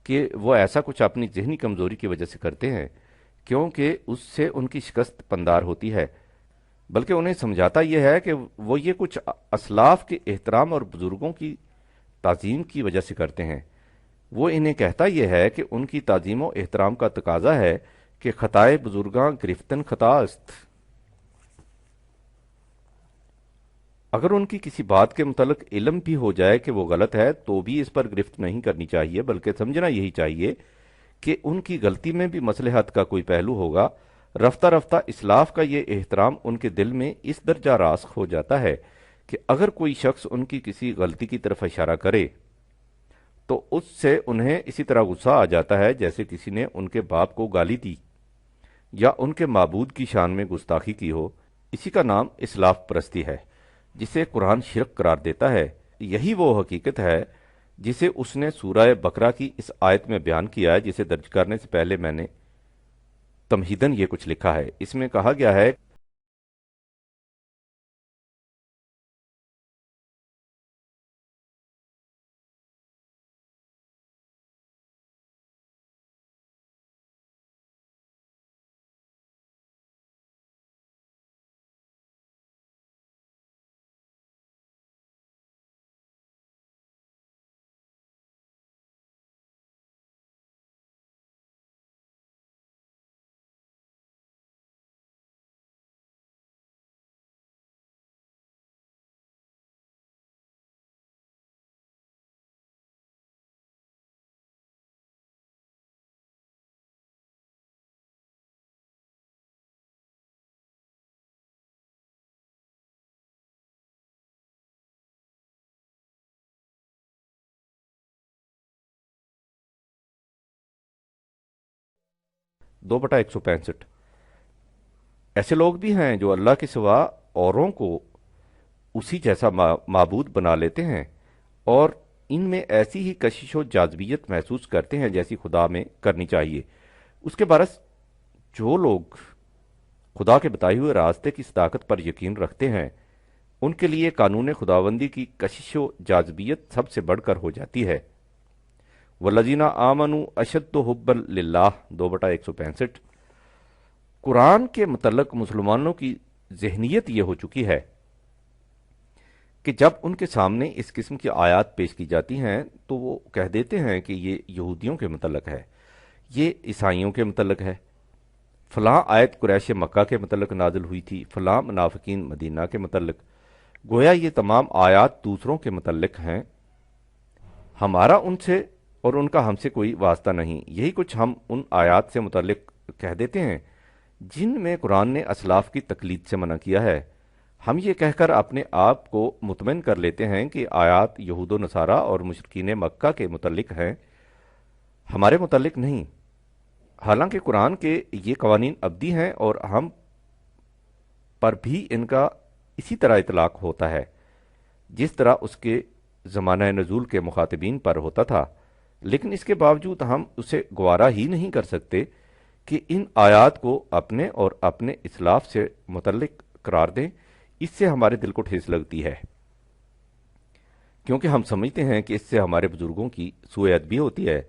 کہ وہ ایسا کچھ اپنی ذہنی کمزوری کی وجہ سے کرتے ہیں، کیونکہ اس سے ان کی شکست پندار ہوتی ہے، بلکہ انہیں سمجھاتا یہ ہے کہ وہ یہ کچھ اسلاف کے احترام اور بزرگوں کی تعظیم کی وجہ سے کرتے ہیں۔ وہ انہیں کہتا یہ ہے کہ ان کی تعظیم و احترام کا تقاضا ہے کہ خطائے بزرگاں گرفتن خطا است۔ اگر ان کی کسی بات کے متعلق علم بھی ہو جائے کہ وہ غلط ہے تو بھی اس پر گرفت نہیں کرنی چاہیے، بلکہ سمجھنا یہی چاہیے کہ ان کی غلطی میں بھی مصلحت کا کوئی پہلو ہوگا۔ رفتہ رفتہ اسلاف کا یہ احترام ان کے دل میں اس درجہ راسخ ہو جاتا ہے کہ اگر کوئی شخص ان کی کسی غلطی کی طرف اشارہ کرے تو اس سے انہیں اسی طرح غصہ آ جاتا ہے جیسے کسی نے ان کے باپ کو گالی دی یا ان کے معبود کی شان میں گستاخی کی ہو۔ اسی کا نام اسلاف پرستی ہے، جسے قرآن شرک قرار دیتا ہے۔ یہی وہ حقیقت ہے جسے اس نے سورہ بقرہ کی اس آیت میں بیان کیا ہے، جسے درج کرنے سے پہلے میں نے تمہیدن یہ کچھ لکھا ہے۔ اس میں کہا گیا ہے، دو بٹا 165، ایسے لوگ بھی ہیں جو اللہ کے سوا اوروں کو اسی جیسا معبود بنا لیتے ہیں اور ان میں ایسی ہی کشش و جاذبیت محسوس کرتے ہیں جیسی خدا میں کرنی چاہیے۔ اس کے برعکس جو لوگ خدا کے بتائے ہوئے راستے کی صداقت پر یقین رکھتے ہیں، ان کے لیے قانون خداوندی کی کشش و جاذبیت سب سے بڑھ کر ہو جاتی ہے۔ والذین آمنوا اشد حبا للہ، 2/165۔ قرآن کے متعلق مسلمانوں کی ذہنیت یہ ہو چکی ہے کہ جب ان کے سامنے اس قسم کی آیات پیش کی جاتی ہیں تو وہ کہہ دیتے ہیں کہ یہ یہودیوں کے متعلق ہے، یہ عیسائیوں کے متعلق ہے، فلاں آیت قریش مکہ کے متعلق نازل ہوئی تھی، فلاں منافقین مدینہ کے متعلق، گویا یہ تمام آیات دوسروں کے متعلق ہیں، ہمارا ان سے اور ان کا ہم سے کوئی واسطہ نہیں۔ یہی کچھ ہم ان آیات سے متعلق کہہ دیتے ہیں جن میں قرآن نے اسلاف کی تقلید سے منع کیا ہے۔ ہم یہ کہہ کر اپنے آپ کو مطمئن کر لیتے ہیں کہ آیات یہود و نصارہ اور مشرکین مکہ کے متعلق ہیں، ہمارے متعلق نہیں، حالانکہ قرآن کے یہ قوانین ابدی ہیں اور ہم پر بھی ان کا اسی طرح اطلاق ہوتا ہے جس طرح اس کے زمانہ نزول کے مخاطبین پر ہوتا تھا، لیکن اس کے باوجود ہم اسے گوارا ہی نہیں کر سکتے کہ ان آیات کو اپنے اور اپنے اسلاف سے متعلق قرار دیں۔ اس سے ہمارے دل کو ٹھیس لگتی ہے، کیونکہ ہم سمجھتے ہیں کہ اس سے ہمارے بزرگوں کی سوء ادبی ہوتی ہے۔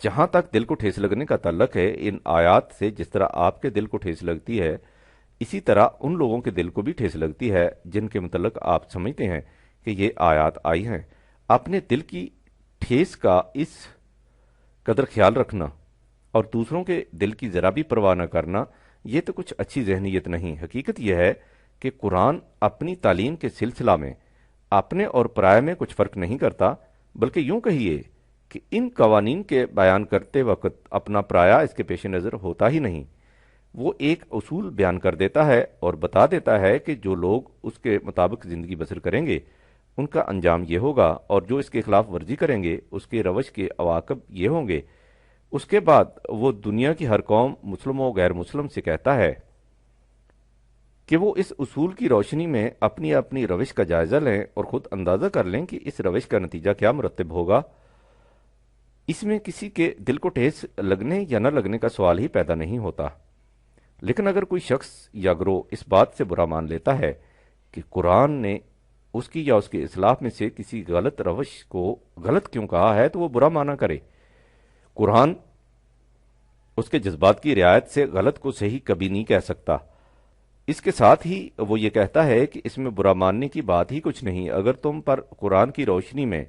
جہاں تک دل کو ٹھیس لگنے کا تعلق ہے، ان آیات سے جس طرح آپ کے دل کو ٹھیس لگتی ہے، اسی طرح ان لوگوں کے دل کو بھی ٹھیس لگتی ہے جن کے متعلق آپ سمجھتے ہیں کہ یہ آیات آئی ہیں۔ اپنے دل کی ٹھیس کا اس قدر خیال رکھنا اور دوسروں کے دل کی ذرا بھی پرواہ نہ کرنا، یہ تو کچھ اچھی ذہنیت نہیں۔ حقیقت یہ ہے کہ قرآن اپنی تعلیم کے سلسلہ میں اپنے اور پرائے میں کچھ فرق نہیں کرتا، بلکہ یوں کہیے کہ ان قوانین کے بیان کرتے وقت اپنا پرایا اس کے پیش نظر ہوتا ہی نہیں۔ وہ ایک اصول بیان کر دیتا ہے اور بتا دیتا ہے کہ جو لوگ اس کے مطابق زندگی بسر کریں گے ان کا انجام یہ ہوگا، اور جو اس کے خلاف ورزی کریں گے اس کے روش کے عواقب یہ ہوں گے۔ اس کے بعد وہ دنیا کی ہر قوم، مسلم و غیر مسلم سے کہتا ہے کہ وہ اس اصول کی روشنی میں اپنی اپنی روش کا جائزہ لیں اور خود اندازہ کر لیں کہ اس روش کا نتیجہ کیا مرتب ہوگا۔ اس میں کسی کے دل کو ٹھیس لگنے یا نہ لگنے کا سوال ہی پیدا نہیں ہوتا۔ لیکن اگر کوئی شخص یا گروہ اس بات سے برا مان لیتا ہے کہ قرآن نے اس کی یا اس کے اسلاف میں سے کسی غلط روش کو غلط کیوں کہا ہے، تو وہ برا مانا کرے۔ قرآن اس کے جذبات کی رعایت سے غلط کو صحیح کبھی نہیں کہہ سکتا۔ اس کے ساتھ ہی وہ یہ کہتا ہے کہ اس میں برا ماننے کی بات ہی کچھ نہیں۔ اگر تم پر قرآن کی روشنی میں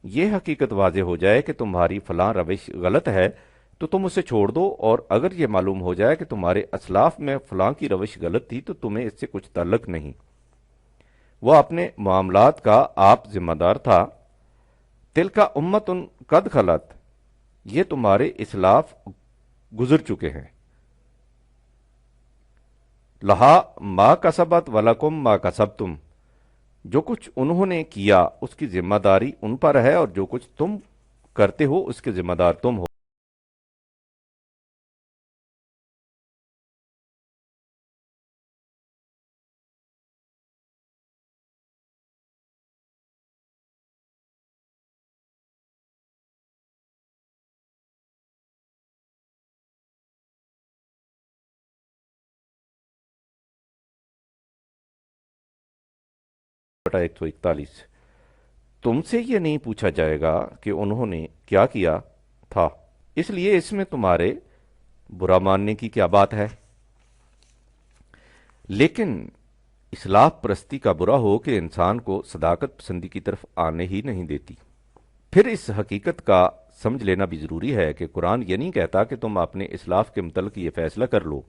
یہ حقیقت واضح ہو جائے کہ تمہاری فلاں روش غلط ہے تو تم اسے چھوڑ دو، اور اگر یہ معلوم ہو جائے کہ تمہارے اسلاف میں فلاں کی روش غلط تھی تو تمہیں اس سے کچھ تعلق نہیں۔ وہ اپنے معاملات کا آپ ذمہ دار تھا۔ تلک امت قد خلت، یہ تمہارے اسلاف گزر چکے ہیں۔ لہا ما کسبت ولکم ما کسبتم، جو کچھ انہوں نے کیا اس کی ذمہ داری ان پر ہے، اور جو کچھ تم کرتے ہو اس کے ذمہ دار تم ہو۔ بٹا 141، تم سے یہ نہیں پوچھا جائے گا کہ انہوں نے کیا کیا تھا، اس لیے اس میں تمہارے برا ماننے کی کیا بات ہے۔ لیکن اصلاح پرستی کا برا ہو کہ انسان کو صداقت پسندی کی طرف آنے ہی نہیں دیتی۔ پھر اس حقیقت کا سمجھ لینا بھی ضروری ہے کہ قرآن یہ نہیں کہتا کہ تم اپنے اسلاف کے متعلق یہ فیصلہ کر لو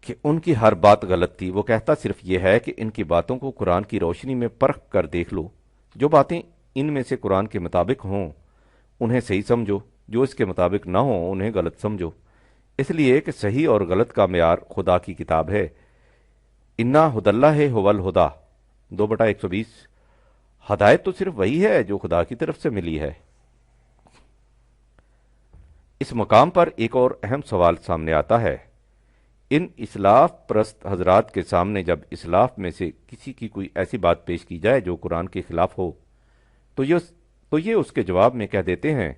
کہ ان کی ہر بات غلط تھی۔ وہ کہتا صرف یہ ہے کہ ان کی باتوں کو قرآن کی روشنی میں پرکھ کر دیکھ لو، جو باتیں ان میں سے قرآن کے مطابق ہوں انہیں صحیح سمجھو، جو اس کے مطابق نہ ہوں انہیں غلط سمجھو، اس لیے کہ صحیح اور غلط کا معیار خدا کی کتاب ہے۔ انا ہدی اللہ هو الہدی، 2/120۔ ہدایت تو صرف وہی ہے جو خدا کی طرف سے ملی ہے۔ اس مقام پر ایک اور اہم سوال سامنے آتا ہے۔ ان اسلاف پرست حضرات کے سامنے جب اسلاف میں سے کسی کی کوئی ایسی بات پیش کی جائے جو قرآن کے خلاف ہو تو یہ اس کے جواب میں کہہ دیتے ہیں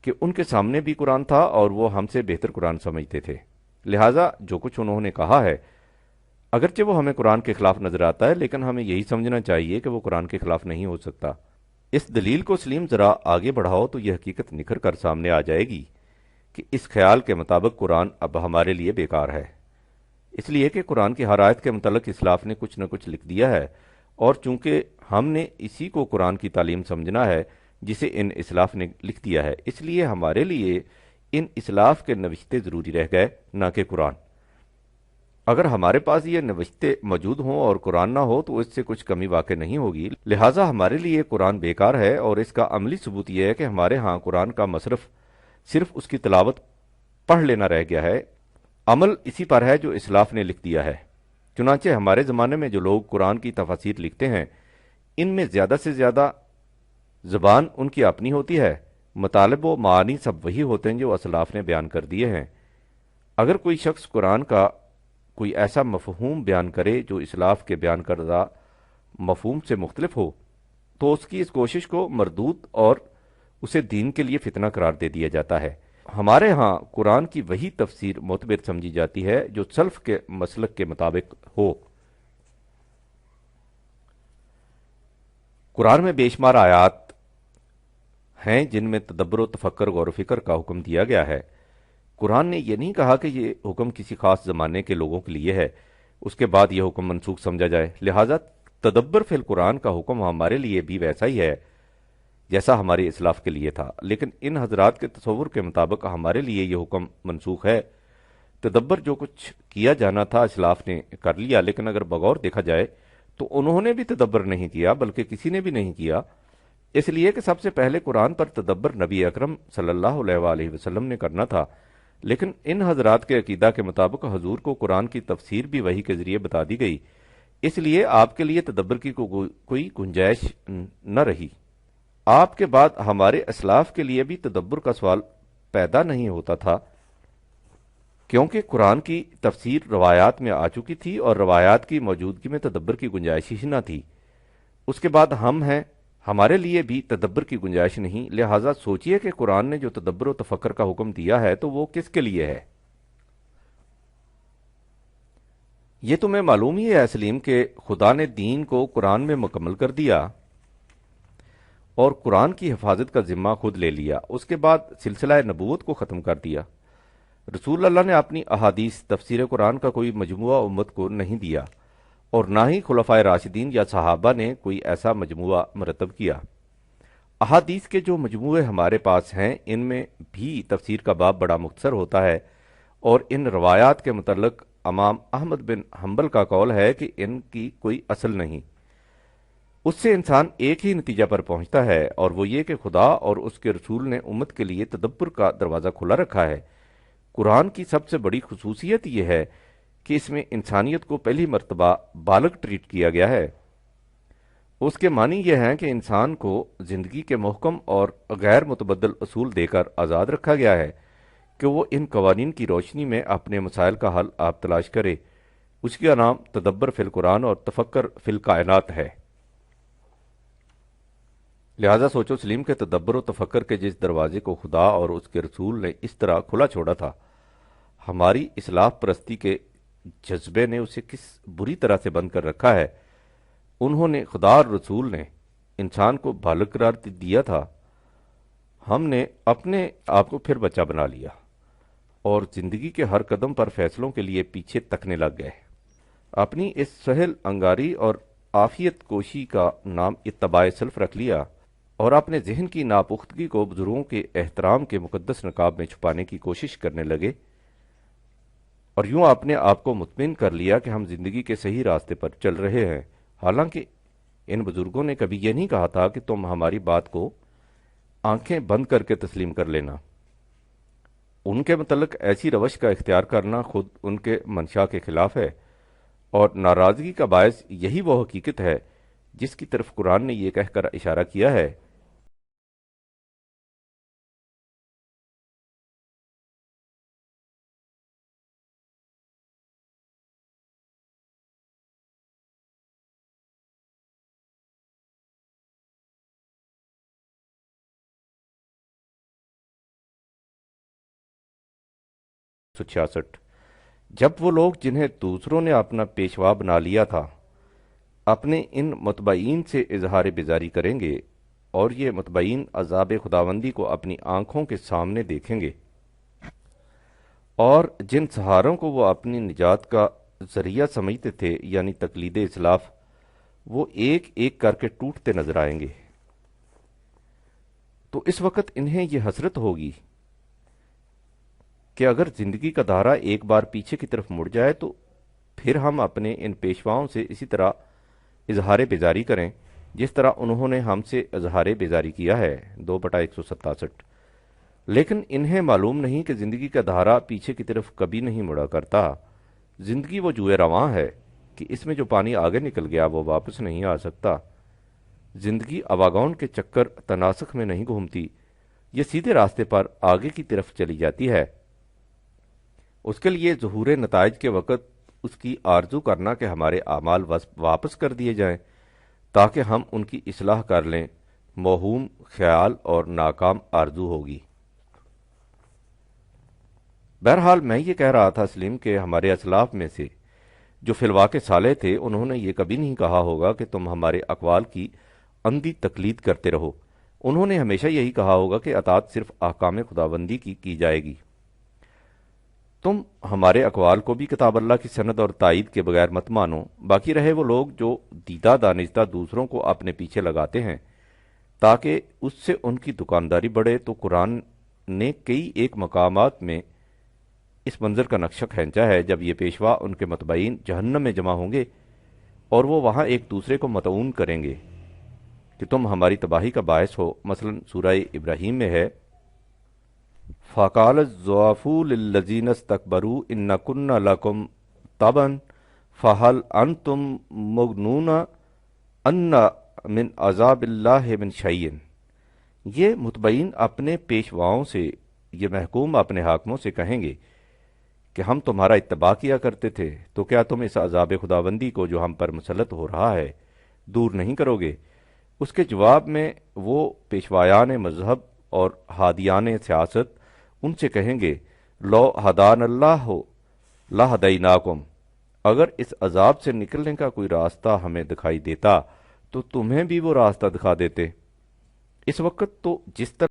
کہ ان کے سامنے بھی قرآن تھا اور وہ ہم سے بہتر قرآن سمجھتے تھے، لہٰذا جو کچھ انہوں نے کہا ہے اگرچہ وہ ہمیں قرآن کے خلاف نظر آتا ہے، لیکن ہمیں یہی سمجھنا چاہیے کہ وہ قرآن کے خلاف نہیں ہو سکتا۔ اس دلیل کو سلیم ذرا آگے بڑھاؤ تو یہ حقیقت نکھر کر سامنے آ جائے گی کہ اس خیال کے مطابق قرآن اب ہمارے لیے بیکار ہے، اس لیے کہ قرآن کی ہر آیت کے متعلق اسلاف نے کچھ نہ کچھ لکھ دیا ہے، اور چونکہ ہم نے اسی کو قرآن کی تعلیم سمجھنا ہے جسے ان اسلاف نے لکھ دیا ہے، اس لیے ہمارے لیے ان اسلاف کے نوشتے ضروری رہ گئے، نہ کہ قرآن۔ اگر ہمارے پاس یہ نوشتے موجود ہوں اور قرآن نہ ہو تو اس سے کچھ کمی واقع نہیں ہوگی، لہٰذا ہمارے لیے قرآن بیکار ہے، اور اس کا عملی ثبوت یہ ہے کہ ہمارے ہاں قرآن کا مصرف صرف اس کی تلاوت پڑھ لینا رہ گیا ہے، عمل اسی پر ہے جو اسلاف نے لکھ دیا ہے۔ چنانچہ ہمارے زمانے میں جو لوگ قرآن کی تفاسیر لکھتے ہیں ان میں زیادہ سے زیادہ زبان ان کی اپنی ہوتی ہے، مطالب و معانی سب وہی ہوتے ہیں جو اسلاف نے بیان کر دیے ہیں۔ اگر کوئی شخص قرآن کا کوئی ایسا مفہوم بیان کرے جو اسلاف کے بیان کردہ مفہوم سے مختلف ہو تو اس کی اس کوشش کو مردود اور اسے دین کے لیے فتنہ قرار دے دیا جاتا ہے۔ ہمارے ہاں قرآن کی وہی تفسیر معتبر سمجھی جاتی ہے جو سلف کے مسلک کے مطابق ہو۔ قرآن میں بے شمار آیات ہیں جن میں تدبر و تفکر غور و فکر کا حکم دیا گیا ہے۔ قرآن نے یہ نہیں کہا کہ یہ حکم کسی خاص زمانے کے لوگوں کے لیے ہے، اس کے بعد یہ حکم منسوخ سمجھا جائے، لہذا تدبر فی القرآن کا حکم ہمارے لیے بھی ویسا ہی ہے جیسا ہمارے اسلاف کے لیے تھا، لیکن ان حضرات کے تصور کے مطابق ہمارے لیے یہ حکم منسوخ ہے۔ تدبر جو کچھ کیا جانا تھا اسلاف نے کر لیا، لیکن اگر بغور دیکھا جائے تو انہوں نے بھی تدبر نہیں کیا، بلکہ کسی نے بھی نہیں کیا، اس لیے کہ سب سے پہلے قرآن پر تدبر نبی اکرم صلی اللہ علیہ وآلہ وسلم نے کرنا تھا، لیکن ان حضرات کے عقیدہ کے مطابق حضور کو قرآن کی تفسیر بھی وحی کے ذریعے بتا دی گئی، اس لیے آپ کے لیے تدبر کی کوئی گنجائش نہ رہی۔ آپ کے بعد ہمارے اسلاف کے لیے بھی تدبر کا سوال پیدا نہیں ہوتا تھا، کیونکہ قرآن کی تفسیر روایات میں آ چکی تھی اور روایات کی موجودگی میں تدبر کی گنجائش ہی نہ تھی۔ اس کے بعد ہم ہیں، ہمارے لیے بھی تدبر کی گنجائش نہیں، لہٰذا سوچئے کہ قرآن نے جو تدبر و تفکر کا حکم دیا ہے تو وہ کس کے لیے ہے؟ یہ تمہیں معلوم ہی ہے سلیم کہ خدا نے دین کو قرآن میں مکمل کر دیا اور قرآن کی حفاظت کا ذمہ خود لے لیا، اس کے بعد سلسلہ نبوت کو ختم کر دیا۔ رسول اللہ نے اپنی احادیث تفسیر قرآن کا کوئی مجموعہ امت کو نہیں دیا، اور نہ ہی خلفائے راشدین یا صحابہ نے کوئی ایسا مجموعہ مرتب کیا۔ احادیث کے جو مجموعے ہمارے پاس ہیں ان میں بھی تفسیر کا باب بڑا مختصر ہوتا ہے، اور ان روایات کے متعلق امام احمد بن حنبل کا قول ہے کہ ان کی کوئی اصل نہیں۔ اس سے انسان ایک ہی نتیجہ پر پہنچتا ہے، اور وہ یہ کہ خدا اور اس کے رسول نے امت کے لیے تدبر کا دروازہ کھلا رکھا ہے۔ قرآن کی سب سے بڑی خصوصیت یہ ہے کہ اس میں انسانیت کو پہلی مرتبہ بالغ ٹریٹ کیا گیا ہے۔ اس کے معنی یہ ہیں کہ انسان کو زندگی کے محکم اور غیر متبدل اصول دے کر آزاد رکھا گیا ہے کہ وہ ان قوانین کی روشنی میں اپنے مسائل کا حل آپ تلاش کرے۔ اس کا نام تدبر فی القرآن اور تفکر فی الکائنات ہے۔ لہذا سوچو سلیم کے تدبر و تفکر کے جس دروازے کو خدا اور اس کے رسول نے اس طرح کھلا چھوڑا تھا، ہماری اصلاح پرستی کے جذبے نے اسے کس بری طرح سے بند کر رکھا ہے۔ انہوں نے، خدا اور رسول نے، انسان کو بالغ قرار دیا تھا، ہم نے اپنے آپ کو پھر بچہ بنا لیا اور زندگی کے ہر قدم پر فیصلوں کے لیے پیچھے تکنے لگ گئے۔ اپنی اس سہل انگاری اور عافیت کوشی کا نام اتباع سلف رکھ لیا، اور اپنے ذہن کی ناپختگی کو بزرگوں کے احترام کے مقدس نقاب میں چھپانے کی کوشش کرنے لگے، اور یوں آپ نے آپ کو مطمئن کر لیا کہ ہم زندگی کے صحیح راستے پر چل رہے ہیں، حالانکہ ان بزرگوں نے کبھی یہ نہیں کہا تھا کہ تم ہماری بات کو آنکھیں بند کر کے تسلیم کر لینا۔ ان کے متعلق ایسی روش کا اختیار کرنا خود ان کے منشا کے خلاف ہے، اور ناراضگی کا باعث یہی وہ حقیقت ہے جس کی طرف قرآن نے یہ کہہ کر اشارہ کیا ہے (166) جب وہ لوگ جنہیں دوسروں نے اپنا پیشوا بنا لیا تھا اپنے ان متبعین سے اظہار بیزاری کریں گے، اور یہ متبعین عذاب خداوندی کو اپنی آنکھوں کے سامنے دیکھیں گے، اور جن سہاروں کو وہ اپنی نجات کا ذریعہ سمجھتے تھے یعنی تقلید اسلاف، وہ ایک ایک کر کے ٹوٹتے نظر آئیں گے، تو اس وقت انہیں یہ حسرت ہوگی کہ اگر زندگی کا دھارا ایک بار پیچھے کی طرف مڑ جائے تو پھر ہم اپنے ان پیشواؤں سے اسی طرح اظہار بیزاری کریں جس طرح انہوں نے ہم سے اظہار بیزاری کیا ہے۔ 2/167۔ لیکن انہیں معلوم نہیں کہ زندگی کا دھارا پیچھے کی طرف کبھی نہیں مڑا کرتا۔ زندگی وہ جوئے رواں ہے کہ اس میں جو پانی آگے نکل گیا وہ واپس نہیں آ سکتا۔ زندگی آواگون کے چکر تناسخ میں نہیں گھومتی، یہ سیدھے راستے پر آگے کی طرف چلی جاتی ہے۔ اس کے لیے ظہور نتائج کے وقت اس کی آرزو کرنا کہ ہمارے اعمال واپس کر دیے جائیں تاکہ ہم ان کی اصلاح کر لیں، موہوم خیال اور ناکام آرزو ہوگی۔ بہرحال میں یہ کہہ رہا تھا سلیم کہ ہمارے اسلاف میں سے جو فی الواقع صالح تھے انہوں نے یہ کبھی نہیں کہا ہوگا کہ تم ہمارے اقوال کی اندھی تقلید کرتے رہو۔ انہوں نے ہمیشہ یہی کہا ہوگا کہ اطاعت صرف احکام خداوندی کی جائے گی۔ تم ہمارے اقوال کو بھی کتاب اللہ کی سند اور تائید کے بغیر مت مانو۔ باقی رہے وہ لوگ جو دیدہ دانستہ دوسروں کو اپنے پیچھے لگاتے ہیں تاکہ اس سے ان کی دکانداری بڑھے، تو قرآن نے کئی ایک مقامات میں اس منظر کا نقشہ کھینچا ہے جب یہ پیشوا ان کے متبعین جہنم میں جمع ہوں گے اور وہ وہاں ایک دوسرے کو مطعون کریں گے کہ تم ہماری تباہی کا باعث ہو۔ مثلا سورہ ابراہیم میں ہے فَقَالَ الضُّعَفَاءُ لِلَّذِينَ اسْتَكْبَرُوا إِنَّ كُنَّا لَكُمْ تَبَعًا فَهَلْ أَنْتُمْ مُغْنُونَ عَنَّا مِنْ عَذَابِ اللَّهِ مِنْ شَيْءٍ۔ یہ متبعین اپنے پیشواؤں سے، یہ محکوم اپنے حاکموں سے کہیں گے کہ ہم تمہارا اتباع کیا کرتے تھے، تو کیا تم اس عذاب خداوندی کو جو ہم پر مسلط ہو رہا ہے دور نہیں کرو گے؟ اس کے جواب میں وہ پیشوایان مذہب اور ہادیان سیاست ان سے کہیں گے لو ہدان اللہ ہو لہدیناکم، اگر اس عذاب سے نکلنے کا کوئی راستہ ہمیں دکھائی دیتا تو تمہیں بھی وہ راستہ دکھا دیتے۔ اس وقت تو جس طرح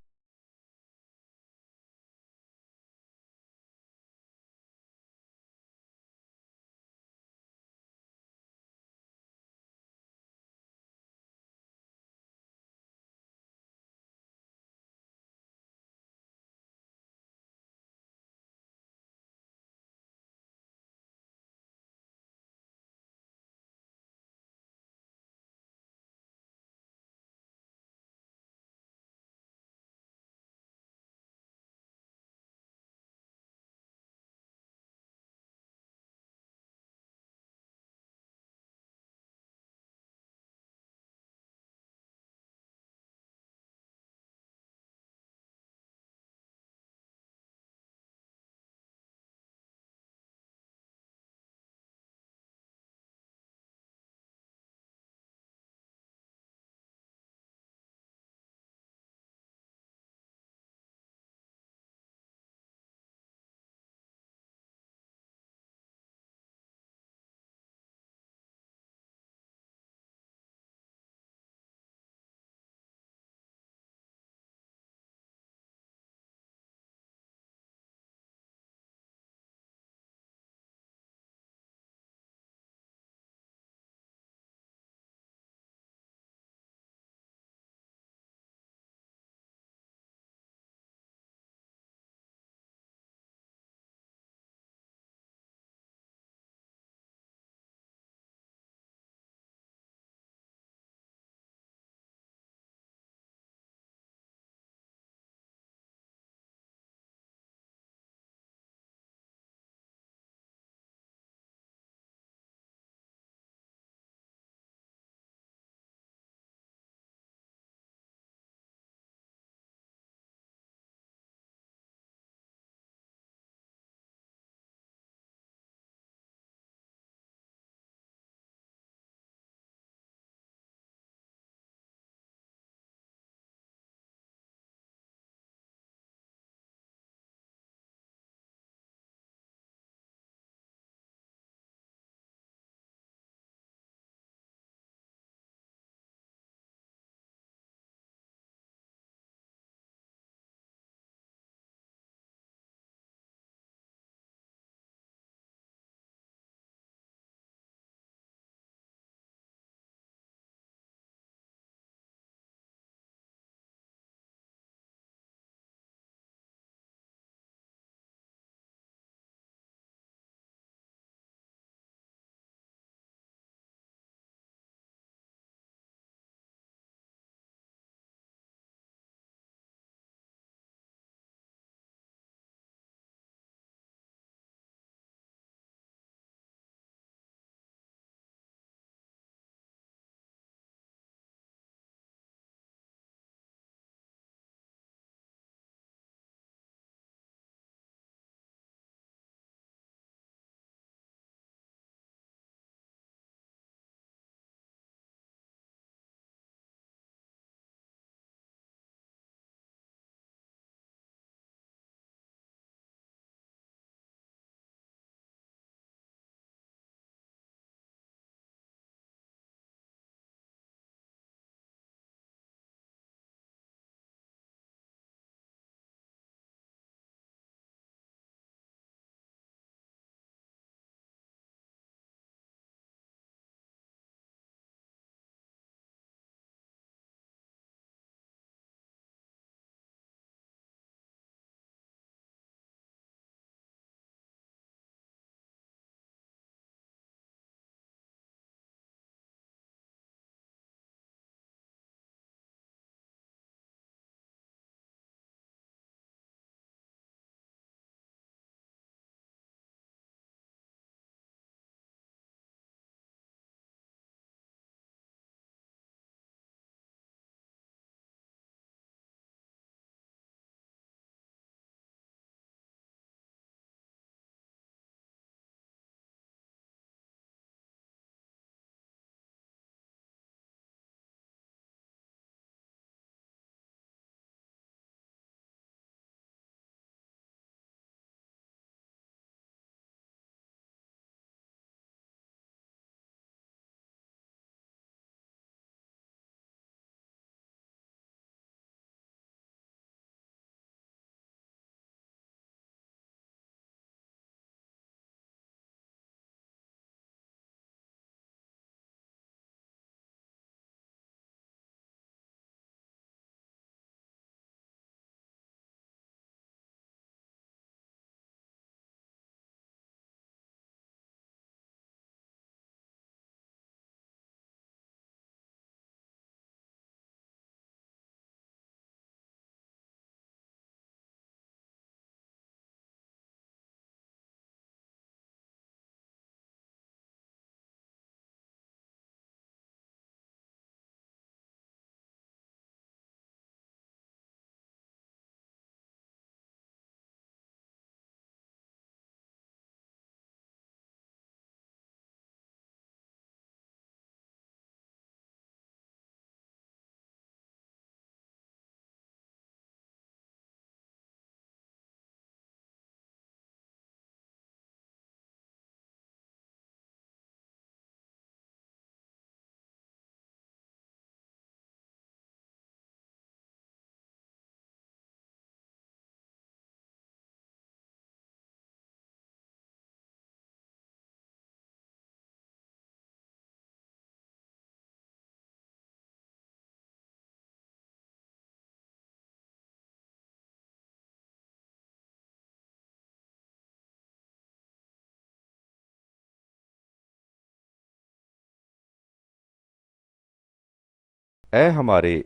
اے ہمارے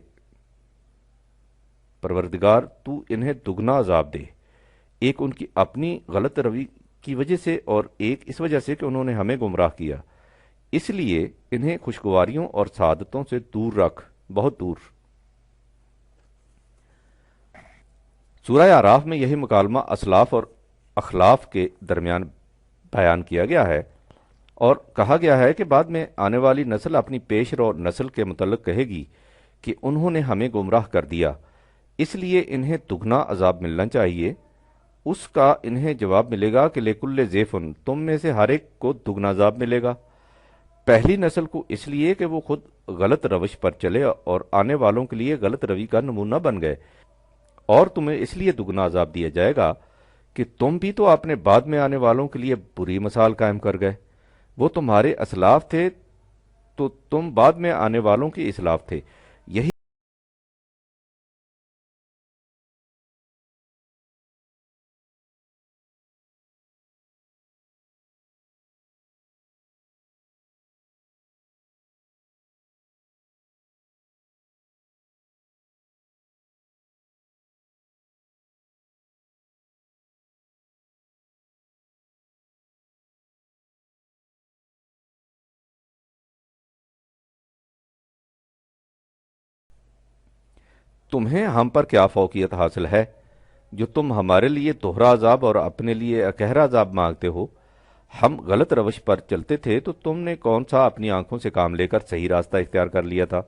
پروردگار تو انہیں دگنا عذاب دے، ایک ان کی اپنی غلط روی کی وجہ سے اور ایک اس وجہ سے کہ انہوں نے ہمیں گمراہ کیا، اس لیے انہیں خوشگواریوں اور سعادتوں سے دور رکھ، بہت دور۔ سورہ اعراف میں یہی مکالمہ اسلاف اور اخلاف کے درمیان بیان کیا گیا ہے اور کہا گیا ہے کہ بعد میں آنے والی نسل اپنی پیش رو نسل کے متعلق کہے گی کہ انہوں نے ہمیں گمراہ کر دیا، اس لیے انہیں دگنا عذاب ملنا چاہیے۔ اس کا انہیں جواب ملے گا کہ لِكُلِّ ضِعْفٍ، تم میں سے ہر ایک کو دگنا عذاب ملے گا۔ پہلی نسل کو اس لیے کہ وہ خود غلط روش پر چلے اور آنے والوں کے لیے غلط روی کا نمونہ بن گئے، اور تمہیں اس لیے دگنا عذاب دیا جائے گا کہ تم بھی تو اپنے بعد میں آنے والوں کے لیے بری مثال قائم کر گئے۔ وہ تمہارے اسلاف تھے تو تم بعد میں آنے والوں کی اسلاف تھے۔ یہی تمہیں ہم پر کیا فوقیت حاصل ہے جو تم ہمارے لیے دوہرا عذاب اور اپنے لیے اکہرا عذاب مانگتے ہو؟ ہم غلط روش پر چلتے تھے تو تم نے کون سا اپنی آنکھوں سے کام لے کر صحیح راستہ اختیار کر لیا تھا؟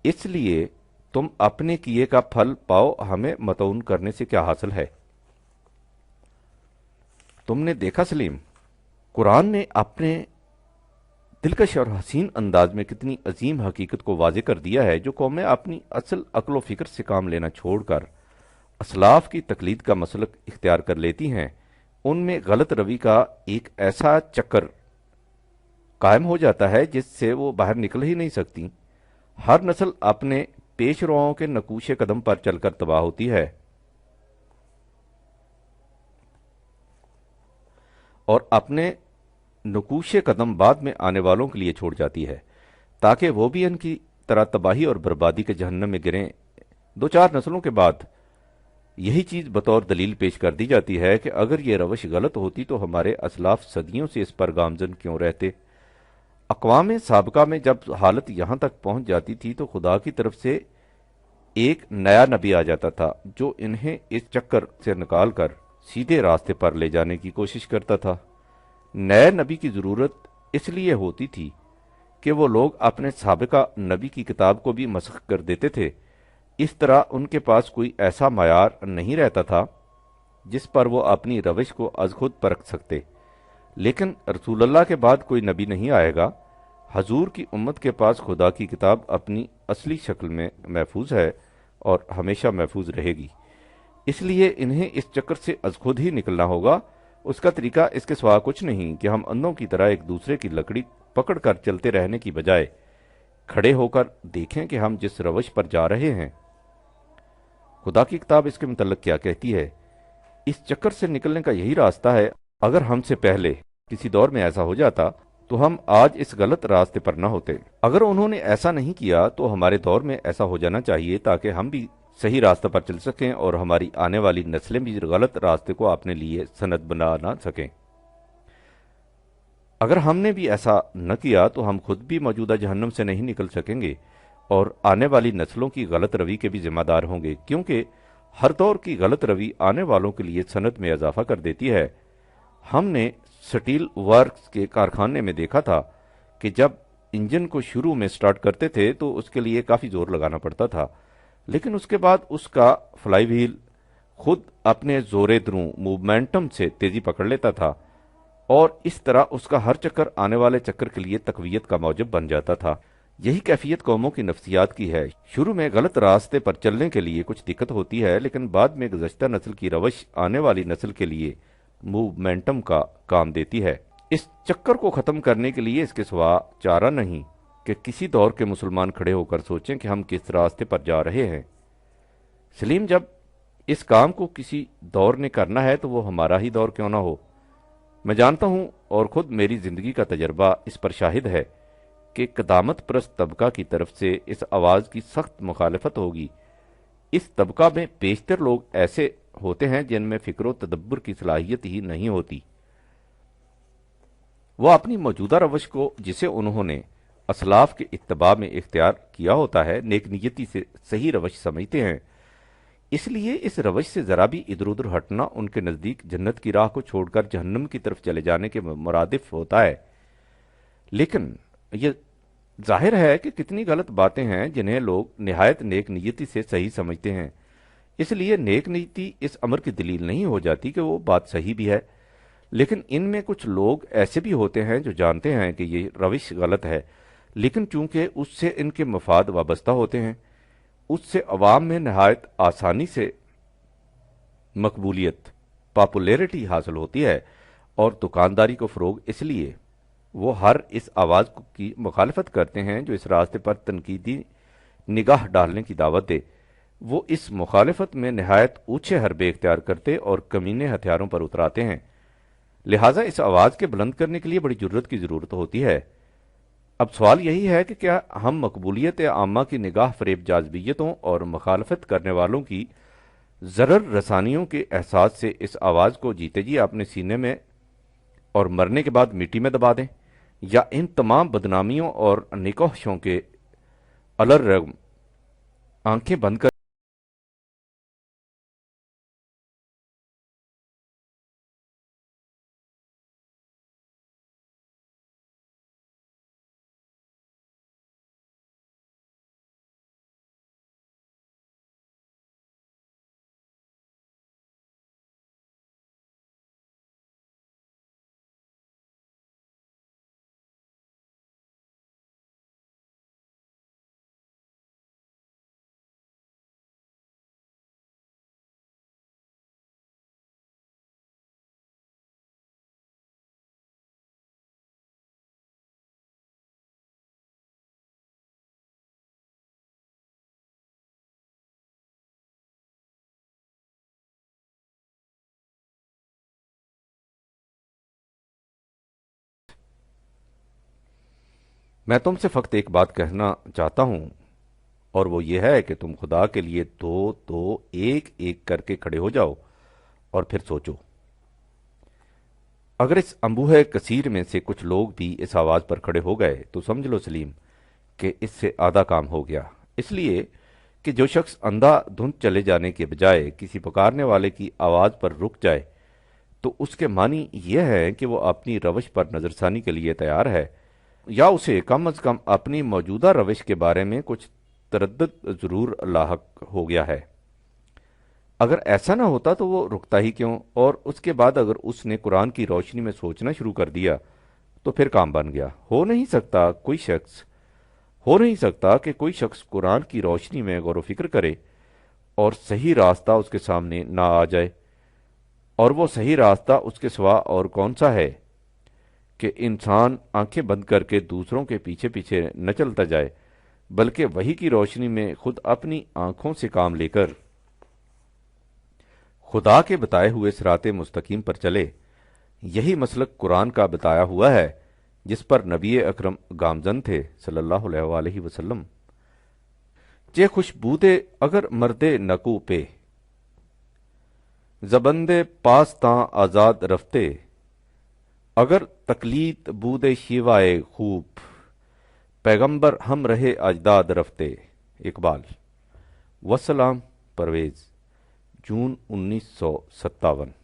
اس لیے تم اپنے کیے کا پھل پاؤ، ہمیں متعون کرنے سے کیا حاصل ہے؟ تم نے دیکھا سلیم، قرآن نے اپنے دلکش اور حسین انداز میں کتنی عظیم حقیقت کو واضح کر دیا ہے جو قومیں اپنی اصل عقل و فکر سے کام لینا چھوڑ کر اسلاف کی تقلید کا مسلک اختیار کر لیتی ہیں، ان میں غلط روی کا ایک ایسا چکر قائم ہو جاتا ہے جس سے وہ باہر نکل ہی نہیں سکتی۔ ہر نسل اپنے پیش روؤں کے نقوش قدم پر چل کر تباہ ہوتی ہے اور اپنے نقوش قدم بعد میں آنے والوں کے لیے چھوڑ جاتی ہے تاکہ وہ بھی ان کی طرح تباہی اور بربادی کے جہنم میں گریں۔ دو چار نسلوں کے بعد یہی چیز بطور دلیل پیش کر دی جاتی ہے کہ اگر یہ روش غلط ہوتی تو ہمارے اسلاف صدیوں سے اس پر گامزن کیوں رہتے۔ اقوام سابقہ میں جب حالت یہاں تک پہنچ جاتی تھی تو خدا کی طرف سے ایک نیا نبی آ جاتا تھا جو انہیں اس چکر سے نکال کر سیدھے راستے پر لے جانے کی کوشش کرتا تھا۔ نئے نبی کی ضرورت اس لیے ہوتی تھی کہ وہ لوگ اپنے سابقہ نبی کی کتاب کو بھی مسخ کر دیتے تھے، اس طرح ان کے پاس کوئی ایسا معیار نہیں رہتا تھا جس پر وہ اپنی روش کو از خود پرکھ سکتے۔ لیکن رسول اللہ کے بعد کوئی نبی نہیں آئے گا، حضور کی امت کے پاس خدا کی کتاب اپنی اصلی شکل میں محفوظ ہے اور ہمیشہ محفوظ رہے گی، اس لیے انہیں اس چکر سے از خود ہی نکلنا ہوگا۔ اس کا طریقہ اس کے سوا کچھ نہیں کہ ہم اندھوں کی طرح ایک دوسرے کی لکڑی پکڑ کر چلتے رہنے کی بجائے کھڑے ہو کر دیکھیں کہ ہم جس روش پر جا رہے ہیں خدا کی کتاب اس کے متعلق کیا کہتی ہے۔ اس چکر سے نکلنے کا یہی راستہ ہے۔ اگر ہم سے پہلے کسی دور میں ایسا ہو جاتا تو ہم آج اس غلط راستے پر نہ ہوتے۔ اگر انہوں نے ایسا نہیں کیا تو ہمارے دور میں ایسا ہو جانا چاہیے تاکہ ہم بھی صحیح راستہ پر چل سکیں اور ہماری آنے والی نسلیں بھی غلط راستے کو اپنے لیے سند بنا نہ سکیں۔ اگر ہم نے بھی ایسا نہ کیا تو ہم خود بھی موجودہ جہنم سے نہیں نکل سکیں گے اور آنے والی نسلوں کی غلط روی کے بھی ذمہ دار ہوں گے، کیونکہ ہر دور کی غلط روی آنے والوں کے لیے سند میں اضافہ کر دیتی ہے۔ ہم نے سٹیل ورکس کے کارخانے میں دیکھا تھا کہ جب انجن کو شروع میں سٹارٹ کرتے تھے تو اس کے لیے کافی زور لگانا پڑتا تھا، لیکن اس کے بعد اس کا فلائی وہیل خود اپنے زور دروں موومنٹم سے تیزی پکڑ لیتا تھا اور اس طرح اس کا ہر چکر آنے والے چکر کے لیے تقویت کا موجب بن جاتا تھا۔ یہی کیفیت قوموں کی نفسیات کی ہے۔ شروع میں غلط راستے پر چلنے کے لیے کچھ دقت ہوتی ہے، لیکن بعد میں گزشتہ نسل کی روش آنے والی نسل کے لیے موومنٹم کا کام دیتی ہے۔ اس چکر کو ختم کرنے کے لیے اس کے سوا چارہ نہیں کہ کسی دور کے مسلمان کھڑے ہو کر سوچیں کہ ہم کس راستے پر جا رہے ہیں۔ سلیم، جب اس کام کو کسی دور نے کرنا ہے تو وہ ہمارا ہی دور کیوں نہ ہو؟ میں جانتا ہوں اور خود میری زندگی کا تجربہ اس پر شاہد ہے کہ قدامت پرست طبقہ کی طرف سے اس آواز کی سخت مخالفت ہوگی۔ اس طبقہ میں بیشتر لوگ ایسے ہوتے ہیں جن میں فکر و تدبر کی صلاحیت ہی نہیں ہوتی۔ وہ اپنی موجودہ روش کو، جسے انہوں نے اسلاف کے اتباع میں اختیار کیا ہوتا ہے، نیک نیتی سے صحیح روش سمجھتے ہیں۔ اس لیے اس روش سے ذرا بھی ادھر ادھر ہٹنا ان کے نزدیک جنت کی راہ کو چھوڑ کر جہنم کی طرف چلے جانے کے مرادف ہوتا ہے۔ لیکن یہ ظاہر ہے کہ کتنی غلط باتیں ہیں جنہیں لوگ نہایت نیک نیتی سے صحیح سمجھتے ہیں۔ اس لیے نیک نیتی اس امر کی دلیل نہیں ہو جاتی کہ وہ بات صحیح بھی ہے، لیکن ان میں کچھ لوگ ایسے بھی ہوتے ہیں جو جانتے ہیں کہ یہ روش غلط ہے، لیکن چونکہ اس سے ان کے مفاد وابستہ ہوتے ہیں، اس سے عوام میں نہایت آسانی سے مقبولیت، پاپولیرٹی حاصل ہوتی ہے اور دکانداری کو فروغ، اس لیے وہ ہر اس آواز کی مخالفت کرتے ہیں جو اس راستے پر تنقیدی نگاہ ڈالنے کی دعوت دے۔ وہ اس مخالفت میں نہایت اونچے حربے اختیار کرتے اور کمینے ہتھیاروں پر اتراتے ہیں۔ لہٰذا اس آواز کے بلند کرنے کے لیے بڑی جرت کی ضرورت ہوتی ہے۔ اب سوال یہی ہے کہ کیا ہم مقبولیت عامہ کی نگاہ فریب جاذبیتوں اور مخالفت کرنے والوں کی ضرر رسانیوں کے احساس سے اس آواز کو جیتے جی اپنے سینے میں اور مرنے کے بعد مٹی میں دبا دیں، یا ان تمام بدنامیوں اور نکوہشوں کے الرغم آنکھیں بند کر میں تم سے فقط ایک بات کہنا چاہتا ہوں، اور وہ یہ ہے کہ تم خدا کے لیے دو دو ایک ایک کر کے کھڑے ہو جاؤ اور پھر سوچو۔ اگر اس انبوہ کثیر میں سے کچھ لوگ بھی اس آواز پر کھڑے ہو گئے تو سمجھ لو سلیم کہ اس سے آدھا کام ہو گیا، اس لیے کہ جو شخص اندھا دھند چلے جانے کے بجائے کسی پکارنے والے کی آواز پر رک جائے تو اس کے معنی یہ ہے کہ وہ اپنی روش پر نظر ثانی کے لیے تیار ہے، یا اسے کم از کم اپنی موجودہ روش کے بارے میں کچھ تردد ضرور لاحق ہو گیا ہے۔ اگر ایسا نہ ہوتا تو وہ رکتا ہی کیوں؟ اور اس کے بعد اگر اس نے قرآن کی روشنی میں سوچنا شروع کر دیا تو پھر کام بن گیا۔ ہو نہیں سکتا کہ کوئی شخص قرآن کی روشنی میں غور و فکر کرے اور صحیح راستہ اس کے سامنے نہ آ جائے، اور وہ صحیح راستہ اس کے سوا اور کون سا ہے کہ انسان آنکھیں بند کر کے دوسروں کے پیچھے پیچھے نہ چلتا جائے، بلکہ وحی کی روشنی میں خود اپنی آنکھوں سے کام لے کر خدا کے بتائے ہوئے صراط مستقیم پر چلے۔ یہی مسلک قرآن کا بتایا ہوا ہے جس پر نبی اکرم گامزن تھے صلی اللہ علیہ وآلہ وسلم۔ چے خوشبودے اگر مرد نکو پہ، زبندے پاس تاں آزاد رفتے، اگر تقلید بود شیوائے خوب، پیغمبر ہم رہے اجداد رفتے۔ اقبال۔ وسلام، پرویز، جون 1957۔